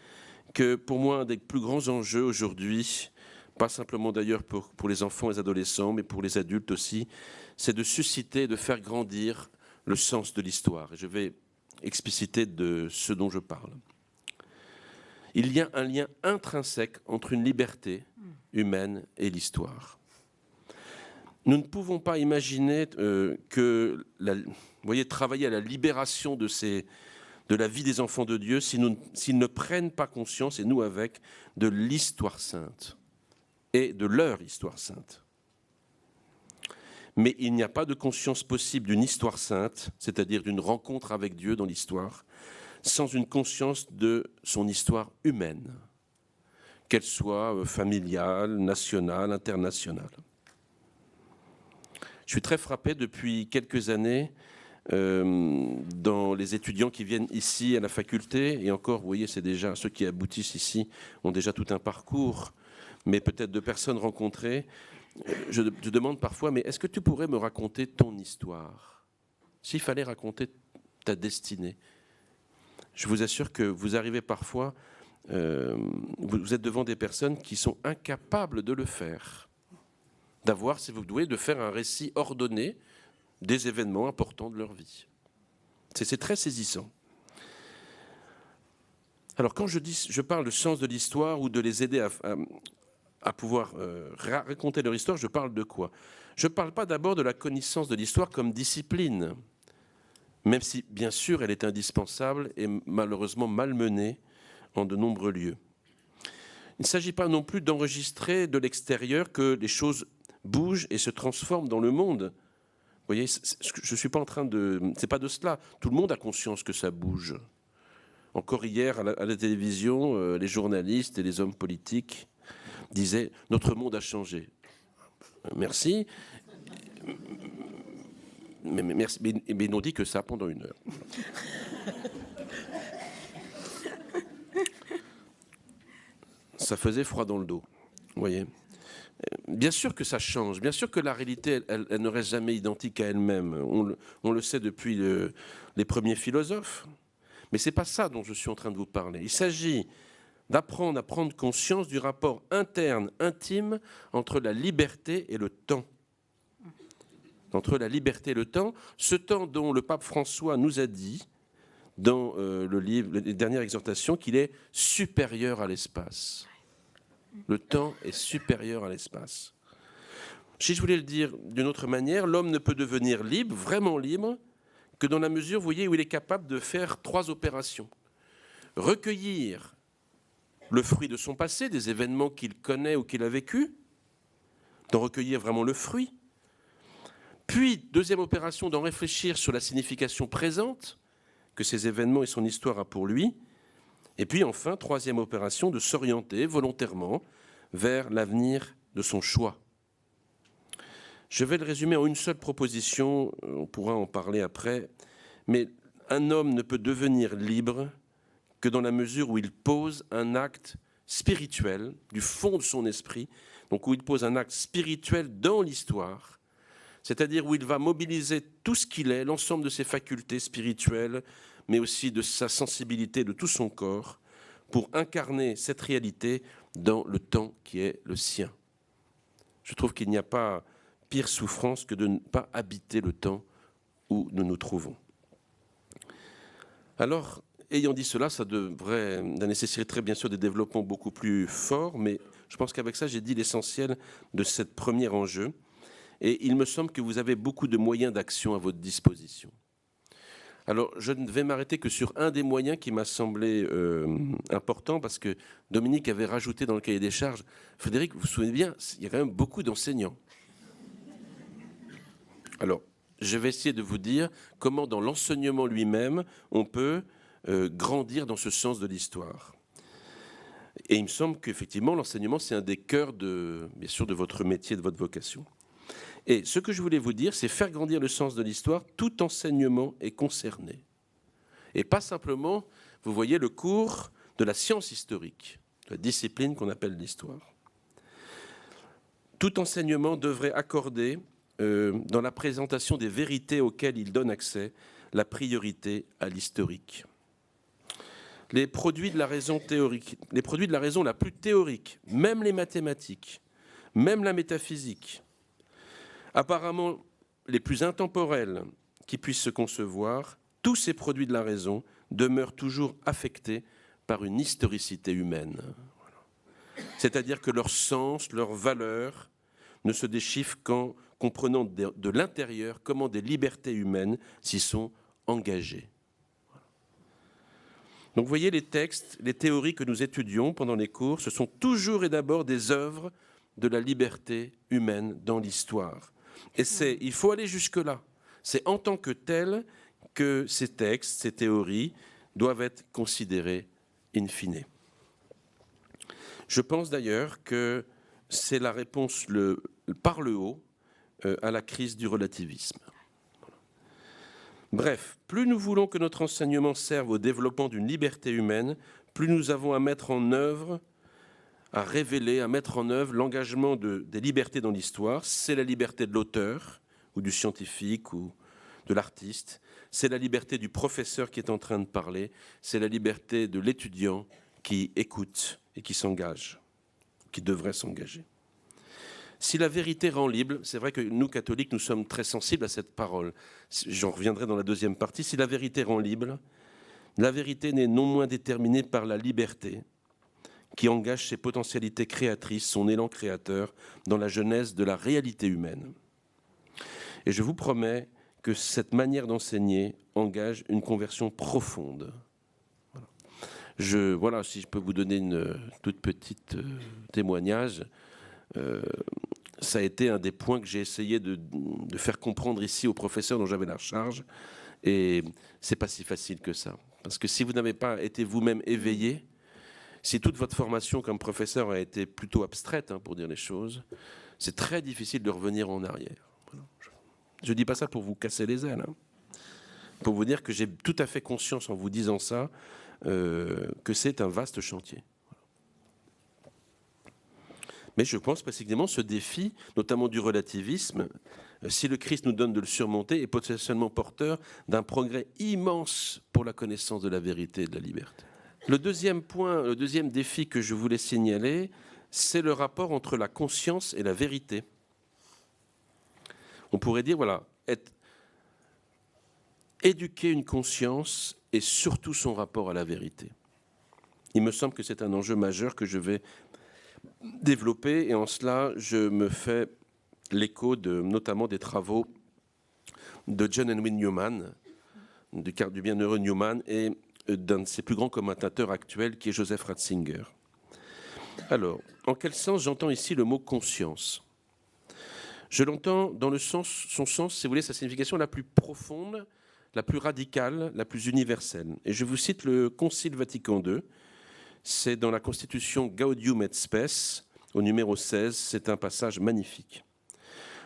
que pour moi, un des plus grands enjeux aujourd'hui, pas simplement d'ailleurs pour les enfants et les adolescents, mais pour les adultes aussi, c'est de susciter, de faire grandir le sens de l'histoire. Et je vais expliciter de ce dont je parle. Il y a un lien intrinsèque entre une liberté humaine et l'histoire. Nous ne pouvons pas imaginer que, travailler à la libération de la vie des enfants de Dieu s'ils ne prennent pas conscience, et nous avec, de l'histoire sainte et de leur histoire sainte. Mais il n'y a pas de conscience possible d'une histoire sainte, c'est-à-dire d'une rencontre avec Dieu dans l'histoire, sans une conscience de son histoire humaine, qu'elle soit familiale, nationale, internationale. Je suis très frappé depuis quelques années dans les étudiants qui viennent ici à la faculté, et encore, vous voyez, c'est déjà ceux qui aboutissent ici ont déjà tout un parcours, mais peut-être de personnes rencontrées. Je demande parfois, mais est-ce que tu pourrais me raconter ton histoire? S'il fallait raconter ta destinée. Je vous assure que vous arrivez parfois, vous êtes devant des personnes qui sont incapables de le faire. D'avoir, si vous voulez, de faire un récit ordonné des événements importants de leur vie. C'est très saisissant. Alors quand je parle de sens de l'histoire ou de les aider à pouvoir raconter leur histoire, je parle de quoi? Je ne parle pas d'abord de la connaissance de l'histoire comme discipline, même si, bien sûr, elle est indispensable et malheureusement malmenée en de nombreux lieux. Il ne s'agit pas non plus d'enregistrer de l'extérieur que les choses bougent et se transforment dans le monde. Vous voyez, je suis pas en train de... C'est pas de cela. Tout le monde a conscience que ça bouge. Encore hier, à la télévision, les journalistes et les hommes politiques disaient « Notre monde a changé ». Merci. Mais ils n'ont dit que ça pendant 1 heure. Ça faisait froid dans le dos, vous voyez. Bien sûr que ça change, bien sûr que la réalité, elle ne reste jamais identique à elle-même. On le sait depuis les premiers philosophes. Mais ce n'est pas ça dont je suis en train de vous parler. Il s'agit d'apprendre à prendre conscience du rapport interne, intime, entre la liberté et le temps. Entre la liberté et le temps, ce temps dont le pape François nous a dit, dans le livre, les dernières exhortations, qu'il est supérieur à l'espace. Le temps est supérieur à l'espace. Si je voulais le dire d'une autre manière, l'homme ne peut devenir libre, vraiment libre, que dans la mesure, vous voyez, où il est capable de faire 3 opérations. Recueillir le fruit de son passé, des événements qu'il connaît ou qu'il a vécu, d'en recueillir vraiment le fruit. Puis, deuxième opération, d'en réfléchir sur la signification présente que ces événements et son histoire a pour lui. Et puis enfin, troisième opération, de s'orienter volontairement vers l'avenir de son choix. Je vais le résumer en une seule proposition, on pourra en parler après, mais un homme ne peut devenir libre que dans la mesure où il pose un acte spirituel du fond de son esprit, donc où il pose un acte spirituel dans l'histoire, c'est-à-dire où il va mobiliser tout ce qu'il est, l'ensemble de ses facultés spirituelles, mais aussi de sa sensibilité, de tout son corps, pour incarner cette réalité dans le temps qui est le sien. Je trouve qu'il n'y a pas pire souffrance que de ne pas habiter le temps où nous nous trouvons. Alors, ayant dit cela, ça nécessiterait bien sûr des développements beaucoup plus forts, mais je pense qu'avec ça, j'ai dit l'essentiel de ce premier enjeu. Et il me semble que vous avez beaucoup de moyens d'action à votre disposition. Alors, je ne vais m'arrêter que sur un des moyens qui m'a semblé important, parce que Dominique avait rajouté dans le cahier des charges, Frédéric, vous vous souvenez bien, il y a quand même beaucoup d'enseignants. Alors, je vais essayer de vous dire comment, dans l'enseignement lui-même, on peut grandir dans ce sens de l'histoire. Et il me semble qu'effectivement, l'enseignement, c'est un des cœurs, bien sûr, de votre métier, de votre vocation. Et ce que je voulais vous dire, c'est faire grandir le sens de l'histoire. Tout enseignement est concerné. Et pas simplement, vous voyez, le cours de la science historique, la discipline qu'on appelle l'histoire. Tout enseignement devrait accorder, dans la présentation des vérités auxquelles il donne accès, la priorité à l'historique. Les produits de la raison théorique, les produits de la raison la plus théorique, même les mathématiques, même la métaphysique, apparemment les plus intemporels qui puissent se concevoir, tous ces produits de la raison demeurent toujours affectés par une historicité humaine. Voilà. C'est-à-dire que leur sens, leur valeur ne se déchiffrent qu'en comprenant de l'intérieur comment des libertés humaines s'y sont engagées. Donc vous voyez, les textes, les théories que nous étudions pendant les cours, ce sont toujours et d'abord des œuvres de la liberté humaine dans l'histoire. Et il faut aller jusque-là. C'est en tant que tel que ces textes, ces théories doivent être considérés in fine. Je pense d'ailleurs que c'est la réponse par le haut à la crise du relativisme. Bref, plus nous voulons que notre enseignement serve au développement d'une liberté humaine, plus nous avons à mettre en œuvre, à révéler, à mettre en œuvre l'engagement des libertés dans l'histoire. C'est la liberté de l'auteur ou du scientifique ou de l'artiste. C'est la liberté du professeur qui est en train de parler. C'est la liberté de l'étudiant qui écoute et qui s'engage, qui devrait s'engager. Si la vérité rend libre, c'est vrai que nous, catholiques, nous sommes très sensibles à cette parole. J'en reviendrai dans la deuxième partie. Si la vérité rend libre, la vérité n'est non moins déterminée par la liberté qui engage ses potentialités créatrices, son élan créateur, dans la genèse de la réalité humaine. Et je vous promets que cette manière d'enseigner engage une conversion profonde. Voilà, si je peux vous donner une toute petite témoignage, ça a été un des points que j'ai essayé de faire comprendre ici aux professeurs dont j'avais la charge, et c'est pas si facile que ça. Parce que si vous n'avez pas été vous-même éveillé, si toute votre formation comme professeur a été plutôt abstraite, pour dire les choses, c'est très difficile de revenir en arrière. Voilà. Je ne dis pas ça pour vous casser les ailes, pour vous dire que j'ai tout à fait conscience en vous disant ça, que c'est un vaste chantier. Mais je pense précisément ce défi, notamment du relativisme, si le Christ nous donne de le surmonter, est potentiellement porteur d'un progrès immense pour la connaissance de la vérité et de la liberté. Le deuxième point, le deuxième défi que je voulais signaler, c'est le rapport entre la conscience et la vérité. On pourrait dire, voilà, éduquer une conscience et surtout son rapport à la vérité. Il me semble que c'est un enjeu majeur que je vais développé, et en cela, je me fais l'écho notamment des travaux de John Henry Newman, du bienheureux Newman, et d'un de ses plus grands commentateurs actuels, qui est Joseph Ratzinger. Alors, en quel sens j'entends ici le mot conscience ? Je l'entends dans son sens, si vous voulez, sa signification la plus profonde, la plus radicale, la plus universelle. Et je vous cite le Concile Vatican II. C'est dans la Constitution Gaudium et Spes, au numéro 16, c'est un passage magnifique.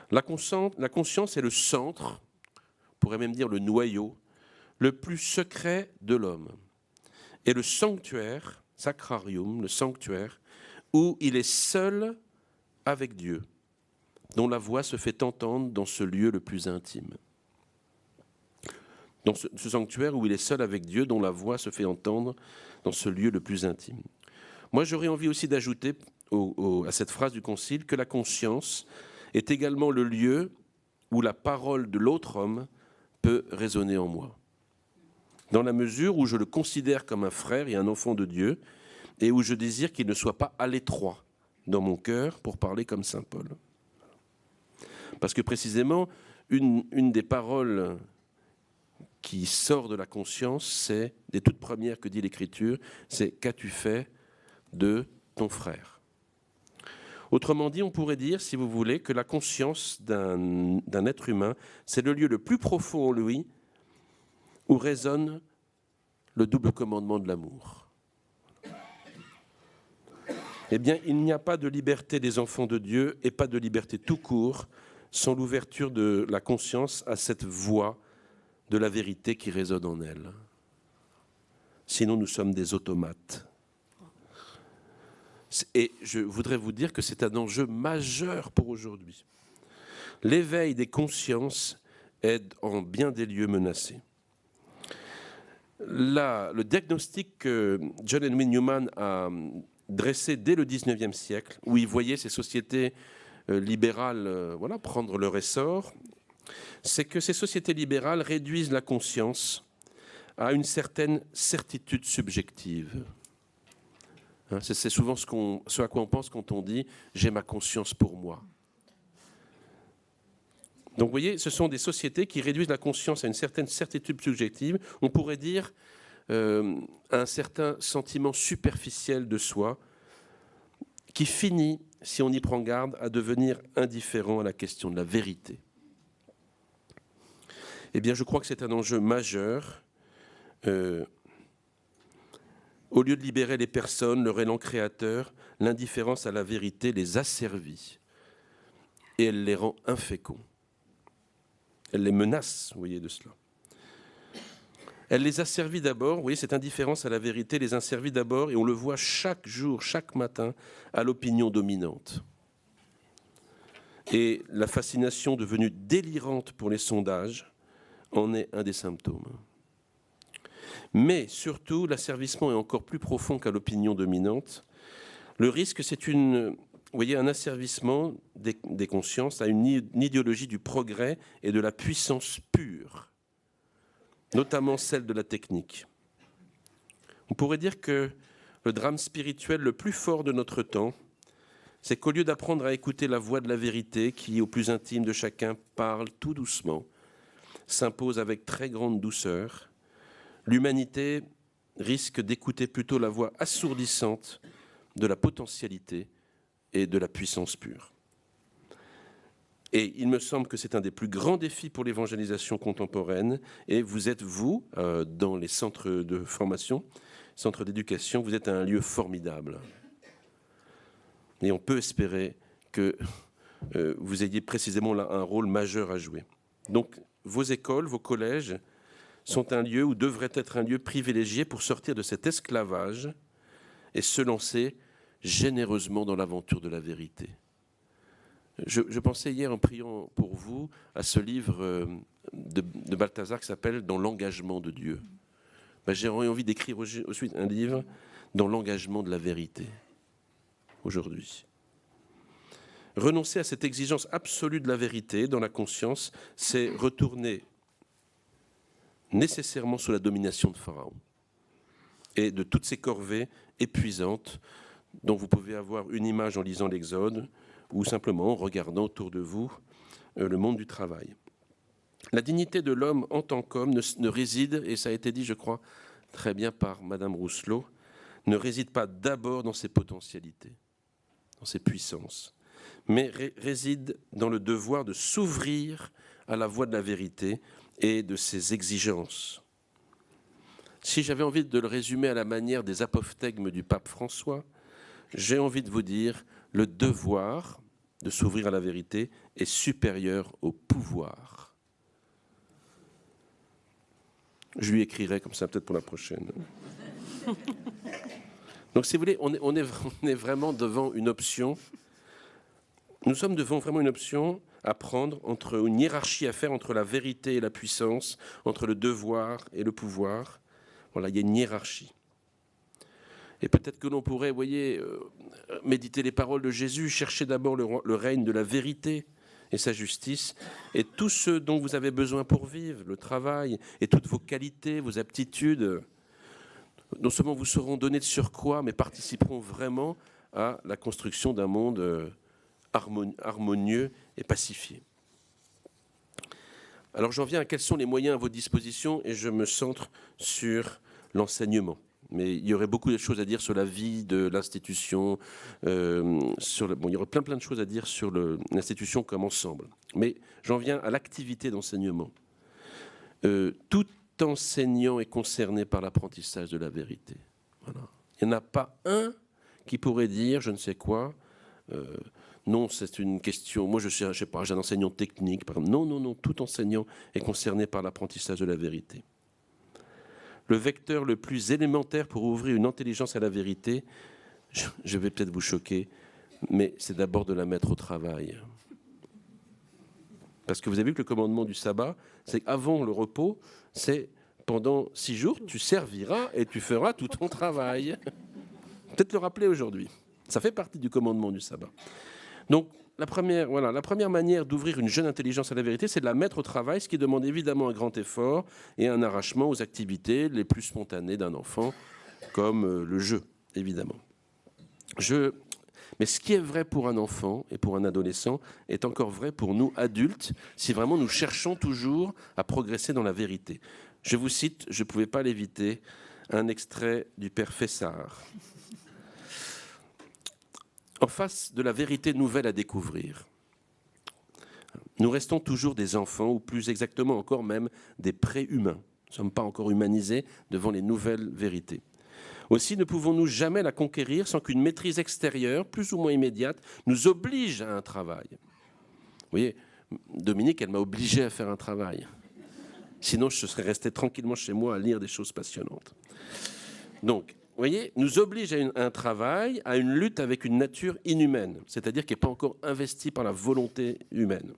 La conscience est le centre, on pourrait même dire le noyau, le plus secret de l'homme. Et le sanctuaire, sacrarium, le sanctuaire, où il est seul avec Dieu, dont la voix se fait entendre dans ce lieu le plus intime. Dans ce sanctuaire où il est seul avec Dieu, dont la voix se fait entendre dans ce lieu le plus intime. Moi, j'aurais envie aussi d'ajouter à cette phrase du Concile que la conscience est également le lieu où la parole de l'autre homme peut résonner en moi. Dans la mesure où je le considère comme un frère et un enfant de Dieu, et où je désire qu'il ne soit pas à l'étroit dans mon cœur pour parler comme saint Paul. Parce que précisément, une des paroles qui sort de la conscience, c'est, des toutes premières que dit l'Écriture, c'est « qu'as-tu fait de ton frère ?» Autrement dit, on pourrait dire, si vous voulez, que la conscience d'un être humain, c'est le lieu le plus profond en lui où résonne le double commandement de l'amour. Eh bien, il n'y a pas de liberté des enfants de Dieu et pas de liberté tout court sans l'ouverture de la conscience à cette voix de la vérité qui résonne en elle. Sinon, nous sommes des automates. Et je voudrais vous dire que c'est un enjeu majeur pour aujourd'hui. L'éveil des consciences est en bien des lieux menacé. Le diagnostic que John Henry Newman a dressé dès le XIXe siècle, où il voyait ces sociétés libérales prendre leur essor, c'est que ces sociétés libérales réduisent la conscience à une certaine certitude subjective. C'est souvent ce à quoi on pense quand on dit « j'ai ma conscience pour moi ». Donc vous voyez, ce sont des sociétés qui réduisent la conscience à une certaine certitude subjective. On pourrait dire un certain sentiment superficiel de soi qui finit, si on y prend garde, à devenir indifférent à la question de la vérité. Eh bien, je crois que c'est un enjeu majeur. Au lieu de libérer les personnes, leur élan créateur, l'indifférence à la vérité les asservit et elle les rend inféconds. Elle les menace, vous voyez, de cela. Elle les asservit d'abord, vous voyez, cette indifférence à la vérité les asservit d'abord, et on le voit chaque jour, chaque matin, à l'opinion dominante. Et la fascination devenue délirante pour les sondages en est un des symptômes. Mais surtout, l'asservissement est encore plus profond qu'à l'opinion dominante. Le risque, c'est un asservissement des consciences à une idéologie du progrès et de la puissance pure, notamment celle de la technique. On pourrait dire que le drame spirituel le plus fort de notre temps, c'est qu'au lieu d'apprendre à écouter la voix de la vérité qui, au plus intime de chacun, parle tout doucement, s'impose avec très grande douceur, l'humanité risque d'écouter plutôt la voix assourdissante de la potentialité et de la puissance pure. Et il me semble que c'est un des plus grands défis pour l'évangélisation contemporaine. Et vous êtes, dans les centres de formation, centres d'éducation, vous êtes un lieu formidable. Et on peut espérer que vous ayez précisément là un rôle majeur à jouer. Donc, vos écoles, vos collèges sont un lieu ou devraient être un lieu privilégié pour sortir de cet esclavage et se lancer généreusement dans l'aventure de la vérité. Je pensais hier en priant pour vous à ce livre de Balthazar qui s'appelle « Dans l'engagement de Dieu ». J'ai envie d'écrire ensuite un livre « Dans l'engagement de la vérité » aujourd'hui. Renoncer à cette exigence absolue de la vérité dans la conscience, c'est retourner nécessairement sous la domination de Pharaon et de toutes ces corvées épuisantes dont vous pouvez avoir une image en lisant l'Exode ou simplement en regardant autour de vous le monde du travail. La dignité de l'homme en tant qu'homme ne réside, et ça a été dit, je crois, très bien par Madame Rousselot, ne réside pas d'abord dans ses potentialités, dans ses puissances, mais réside dans le devoir de s'ouvrir à la voie de la vérité et de ses exigences. Si j'avais envie de le résumer à la manière des apophthegmes du pape François, j'ai envie de vous dire, le devoir de s'ouvrir à la vérité est supérieur au pouvoir. Je lui écrirai comme ça peut-être pour la prochaine. Donc si vous voulez, on est vraiment devant une option. Nous sommes devant vraiment une option à prendre, entre une hiérarchie à faire entre la vérité et la puissance, entre le devoir et le pouvoir. Voilà, il y a une hiérarchie. Et peut-être que l'on pourrait, vous voyez, méditer les paroles de Jésus, chercher d'abord le règne de la vérité et sa justice, et tout ce dont vous avez besoin pour vivre, le travail, et toutes vos qualités, vos aptitudes, non seulement vous seront données de surcroît, mais participeront vraiment à la construction d'un monde harmonieux et pacifié. Alors j'en viens à quels sont les moyens à votre disposition, et je me centre sur l'enseignement. mais il y aurait beaucoup de choses à dire sur la vie de l'institution, il y aurait plein de choses à dire sur l'institution comme ensemble. Mais j'en viens à l'activité d'enseignement. Tout enseignant est concerné par l'apprentissage de la vérité. Voilà. Il n'y en a pas un qui pourrait dire je ne sais quoi. Non, c'est une question. Moi, je sais pas, j'ai un enseignant technique. Par exemple. Non. Tout enseignant est concerné par l'apprentissage de la vérité. Le vecteur le plus élémentaire pour ouvrir une intelligence à la vérité, je vais peut-être vous choquer, mais c'est d'abord de la mettre au travail. Parce que vous avez vu que le commandement du sabbat, c'est qu'avant le repos, c'est pendant 6 jours, tu serviras et tu feras tout ton travail. Peut-être le rappeler aujourd'hui. Ça fait partie du commandement du sabbat. Donc, la première manière d'ouvrir une jeune intelligence à la vérité, c'est de la mettre au travail, ce qui demande évidemment un grand effort et un arrachement aux activités les plus spontanées d'un enfant, comme le jeu, évidemment. Mais ce qui est vrai pour un enfant et pour un adolescent est encore vrai pour nous adultes, si vraiment nous cherchons toujours à progresser dans la vérité. Je vous cite, je ne pouvais pas l'éviter, un extrait du père Fessard. En face de la vérité nouvelle à découvrir, nous restons toujours des enfants, ou plus exactement encore même des pré-humains. Nous ne sommes pas encore humanisés devant les nouvelles vérités. Aussi ne pouvons-nous jamais la conquérir sans qu'une maîtrise extérieure, plus ou moins immédiate, nous oblige à un travail. Vous voyez, Dominique, elle m'a obligé à faire un travail. Sinon, je serais resté tranquillement chez moi à lire des choses passionnantes. Donc, vous voyez, nous oblige à un travail, à une lutte avec une nature inhumaine, c'est-à-dire qui n'est pas encore investie par la volonté humaine.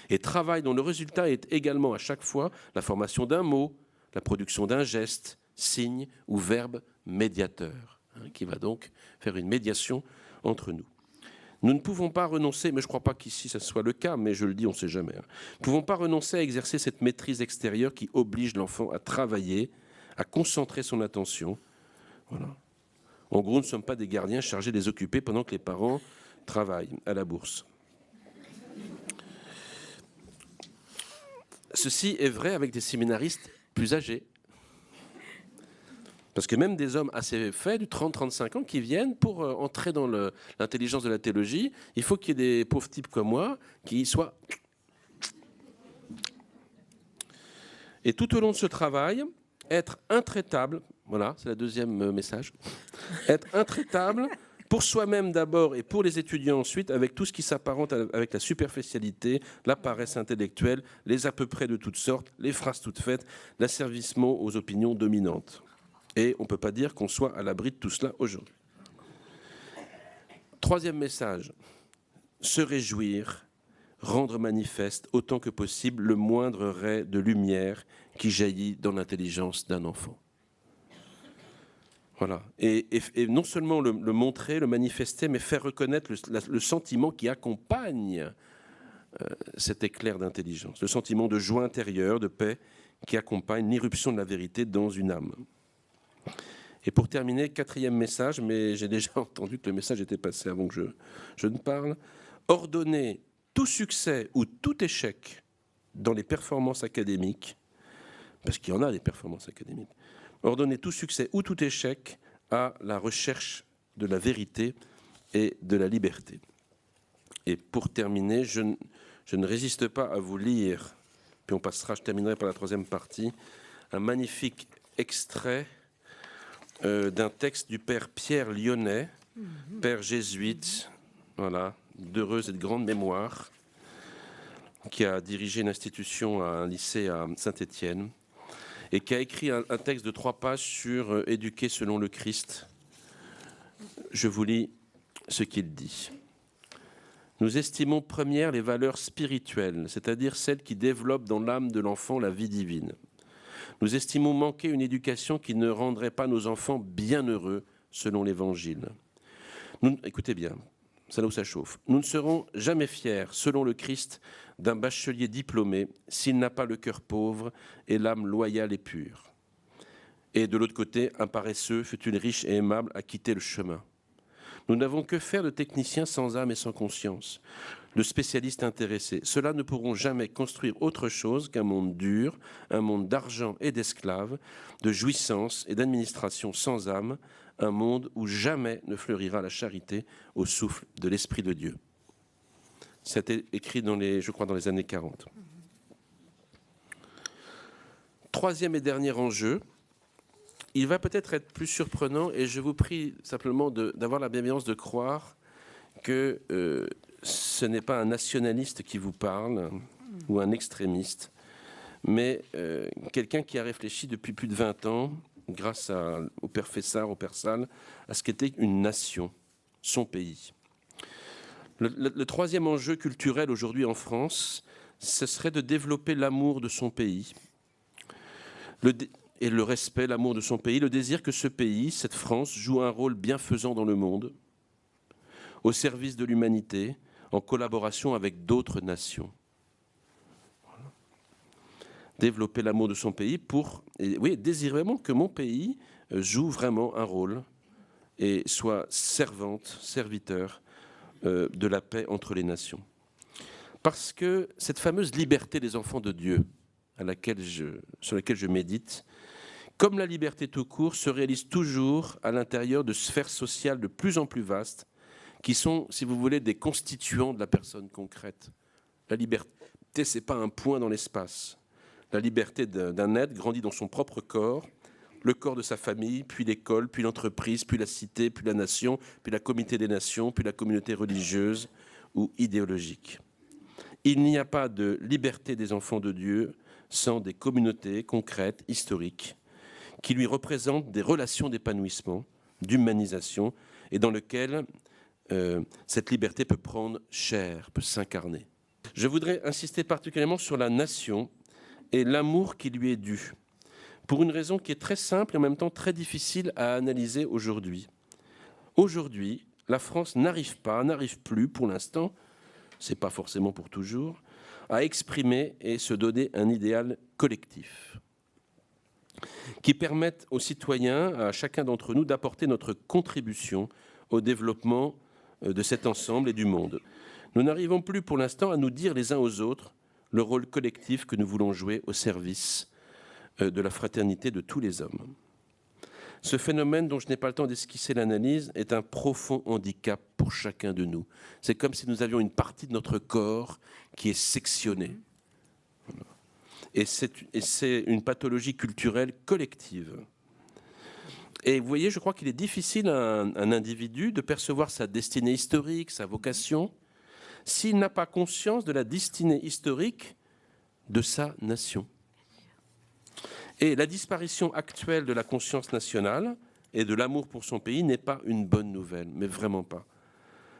Et travail dont le résultat est également à chaque fois la formation d'un mot, la production d'un geste, signe ou verbe médiateur, qui va donc faire une médiation entre nous. Nous ne pouvons pas renoncer, mais je ne crois pas qu'ici ça soit le cas, mais je le dis, on ne sait jamais. Nous ne pouvons pas renoncer à exercer cette maîtrise extérieure qui oblige l'enfant à travailler, à concentrer son attention. Voilà. En gros, nous ne sommes pas des gardiens chargés de les occuper pendant que les parents travaillent à la bourse. Ceci est vrai avec des séminaristes plus âgés. Parce que même des hommes assez faits, de 30-35 ans, qui viennent pour entrer dans l'intelligence de la théologie, il faut qu'il y ait des pauvres types comme moi qui soient... Et tout au long de ce travail, être intraitable, voilà, c'est le deuxième message, être intraitable pour soi-même d'abord et pour les étudiants ensuite, avec tout ce qui s'apparente avec la superficialité, la paresse intellectuelle, les à peu près de toutes sortes, les phrases toutes faites, l'asservissement aux opinions dominantes. Et on ne peut pas dire qu'on soit à l'abri de tout cela aujourd'hui. Troisième message, se réjouir, rendre manifeste autant que possible le moindre ray de lumière qui jaillit dans l'intelligence d'un enfant. Voilà. Et non seulement le montrer, le manifester, mais faire reconnaître le sentiment qui accompagne cet éclair d'intelligence, le sentiment de joie intérieure, de paix qui accompagne l'irruption de la vérité dans une âme. Et pour terminer, quatrième message, mais j'ai déjà entendu que le message était passé avant que je ne parle. Ordonner tout succès ou tout échec dans les performances académiques, parce qu'il y en a des performances académiques, ordonner tout succès ou tout échec à la recherche de la vérité et de la liberté. Et pour terminer, je ne résiste pas à vous lire, puis je terminerai par la troisième partie, un magnifique extrait d'un texte du père Pierre Lyonnais, père jésuite, voilà, d'heureuse et de grande mémoire, qui a dirigé une institution à un lycée à Saint-Étienne, et qui a écrit un texte de 3 pages sur éduquer selon le Christ. Je vous lis ce qu'il dit. Nous estimons premières les valeurs spirituelles, c'est-à-dire celles qui développent dans l'âme de l'enfant la vie divine. Nous estimons manquer une éducation qui ne rendrait pas nos enfants bienheureux selon l'Évangile. Écoutez bien, ça nous ça chauffe. Nous ne serons jamais fiers, selon le Christ, d'un bachelier diplômé s'il n'a pas le cœur pauvre et l'âme loyale et pure. Et de l'autre côté, un paresseux, fût-il riche et aimable, a quitté le chemin. Nous n'avons que faire de techniciens sans âme et sans conscience, de spécialistes intéressés. Ceux-là ne pourront jamais construire autre chose qu'un monde dur, un monde d'argent et d'esclaves, de jouissance et d'administration sans âme, un monde où jamais ne fleurira la charité au souffle de l'Esprit de Dieu. C'était écrit dans les années 40. Troisième et dernier enjeu, il va peut-être être plus surprenant, et je vous prie simplement d'avoir la bienveillance de croire que ce n'est pas un nationaliste qui vous parle, ou un extrémiste, mais quelqu'un qui a réfléchi depuis plus de 20 ans, grâce au père Fessard, au père Salles, à ce qu'était une nation, son pays. Le troisième enjeu culturel aujourd'hui en France, ce serait de développer l'amour de son pays, et le respect, l'amour de son pays, le désir que ce pays, cette France, joue un rôle bienfaisant dans le monde, au service de l'humanité, en collaboration avec d'autres nations. Voilà. Développer l'amour de son pays désirer vraiment que mon pays joue vraiment un rôle et soit serviteur de la paix entre les nations. Parce que cette fameuse liberté des enfants de Dieu, sur laquelle je médite, comme la liberté tout court, se réalise toujours à l'intérieur de sphères sociales de plus en plus vastes, qui sont, si vous voulez, des constituants de la personne concrète. La liberté, ce n'est pas un point dans l'espace. La liberté d'un être grandit dans son propre corps, le corps de sa famille, puis l'école, puis l'entreprise, puis la cité, puis la nation, puis la communauté des nations, puis la communauté religieuse ou idéologique. Il n'y a pas de liberté des enfants de Dieu sans des communautés concrètes, historiques, qui lui représentent des relations d'épanouissement, d'humanisation, et dans lesquelles cette liberté peut prendre chair, peut s'incarner. Je voudrais insister particulièrement sur la nation et l'amour qui lui est dû, pour une raison qui est très simple et en même temps très difficile à analyser aujourd'hui. Aujourd'hui, la France n'arrive plus pour l'instant, ce n'est pas forcément pour toujours, à exprimer et se donner un idéal collectif qui permette aux citoyens, à chacun d'entre nous, d'apporter notre contribution au développement de cet ensemble et du monde. Nous n'arrivons plus pour l'instant à nous dire les uns aux autres le rôle collectif que nous voulons jouer au service de la fraternité de tous les hommes. Ce phénomène, dont je n'ai pas le temps d'esquisser l'analyse, est un profond handicap pour chacun de nous. C'est comme si nous avions une partie de notre corps qui est sectionnée. Et c'est une pathologie culturelle collective. Et vous voyez, je crois qu'il est difficile à un individu de percevoir sa destinée historique, sa vocation, s'il n'a pas conscience de la destinée historique de sa nation. Et la disparition actuelle de la conscience nationale et de l'amour pour son pays n'est pas une bonne nouvelle, mais vraiment pas.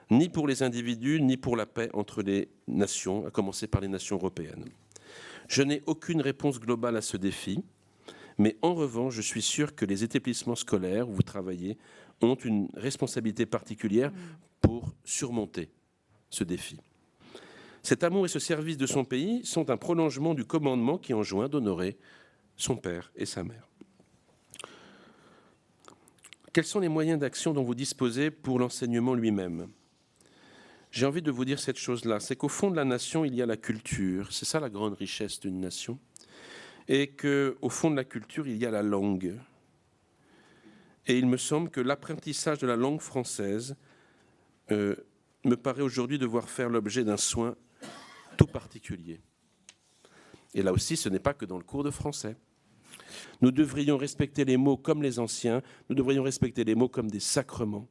Ni pour les individus, ni pour la paix entre les nations, à commencer par les nations européennes. Je n'ai aucune réponse globale à ce défi, mais en revanche, je suis sûr que les établissements scolaires où vous travaillez ont une responsabilité particulière pour surmonter ce défi. Cet amour et ce service de son pays sont un prolongement du commandement qui enjoint d'honorer son père et sa mère. Quels sont les moyens d'action dont vous disposez pour l'enseignement lui-même ? J'ai envie de vous dire cette chose-là, c'est qu'au fond de la nation, il y a la culture. C'est ça la grande richesse d'une nation. Et qu'au fond de la culture, il y a la langue. Et il me semble que l'apprentissage de la langue française me paraît aujourd'hui devoir faire l'objet d'un soin tout particulier. Et là aussi, ce n'est pas que dans le cours de français. Nous devrions respecter les mots comme les anciens, nous devrions respecter les mots comme des sacrements.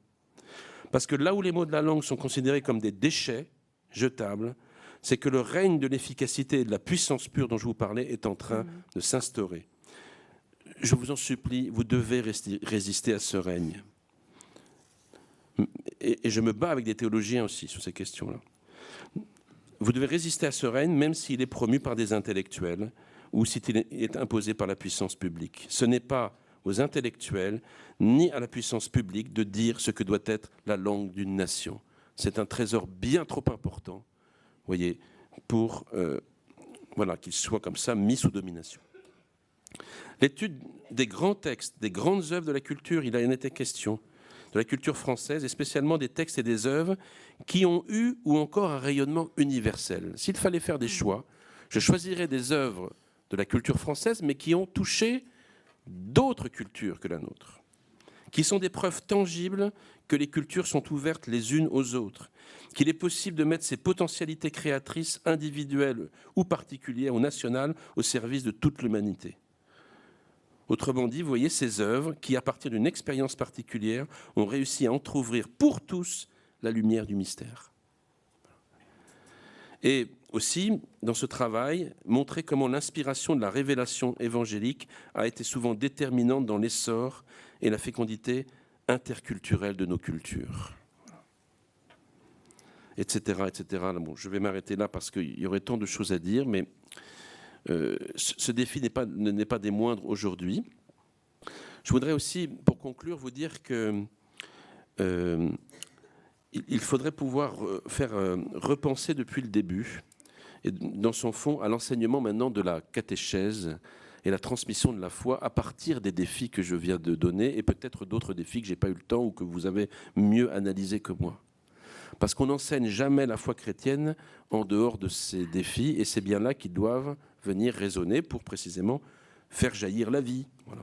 Parce que là où les mots de la langue sont considérés comme des déchets jetables, c'est que le règne de l'efficacité et de la puissance pure dont je vous parlais est en train de s'instaurer. Je vous en supplie, vous devez résister à ce règne. Et je me bats avec des théologiens aussi sur ces questions-là. Vous devez résister à ce règne, même s'il est promu par des intellectuels ou s'il est imposé par la puissance publique. Ce n'est pas aux intellectuels ni à la puissance publique de dire ce que doit être la langue d'une nation. C'est un trésor bien trop important, voyez, pour qu'il soit comme ça mis sous domination. L'étude des grands textes, des grandes œuvres de la culture, il en était question. de la culture française, et spécialement des textes et des œuvres qui ont eu ou encore un rayonnement universel. S'il fallait faire des choix, je choisirais des œuvres de la culture française, mais qui ont touché d'autres cultures que la nôtre, qui sont des preuves tangibles que les cultures sont ouvertes les unes aux autres, qu'il est possible de mettre ces potentialités créatrices individuelles ou particulières ou nationales au service de toute l'humanité. Autrement dit, vous voyez ces œuvres qui, à partir d'une expérience particulière, ont réussi à entrouvrir pour tous la lumière du mystère. Et aussi, dans ce travail, montrer comment l'inspiration de la révélation évangélique a été souvent déterminante dans l'essor et la fécondité interculturelle de nos cultures. Etc., etc. Bon, je vais m'arrêter là parce qu'il y aurait tant de choses à dire, mais ce défi n'est pas des moindres aujourd'hui. Je voudrais aussi, pour conclure, vous dire que il faudrait pouvoir faire repenser depuis le début, et dans son fond, à l'enseignement maintenant de la catéchèse et la transmission de la foi à partir des défis que je viens de donner, et peut-être d'autres défis que je n'ai pas eu le temps ou que vous avez mieux analysés que moi. Parce qu'on n'enseigne jamais la foi chrétienne en dehors de ces défis, et c'est bien là qu'ils doivent venir résonner pour précisément faire jaillir la vie. Voilà.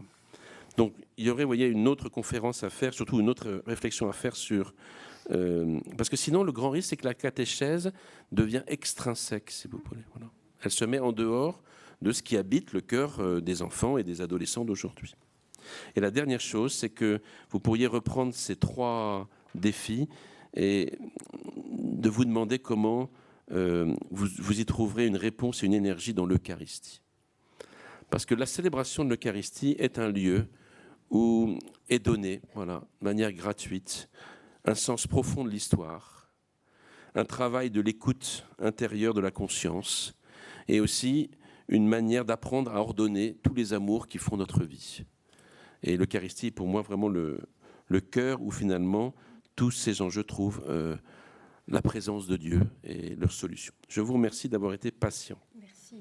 Donc il y aurait, vous voyez, une autre conférence à faire, surtout une autre réflexion à faire sur... parce que sinon, le grand risque, c'est que la catéchèse devient extrinsèque, si vous voulez. Voilà. Elle se met en dehors de ce qui habite le cœur des enfants et des adolescents d'aujourd'hui. Et la dernière chose, c'est que vous pourriez reprendre ces 3 défis et de vous demander comment vous y trouverez une réponse et une énergie dans l'Eucharistie. Parce que la célébration de l'Eucharistie est un lieu où est donné, voilà, de manière gratuite, un sens profond de l'histoire, un travail de l'écoute intérieure de la conscience, et aussi une manière d'apprendre à ordonner tous les amours qui font notre vie. Et l'Eucharistie est pour moi vraiment le cœur où finalement tous ces enjeux trouvent la présence de Dieu et leur solution. Je vous remercie d'avoir été patient. Merci.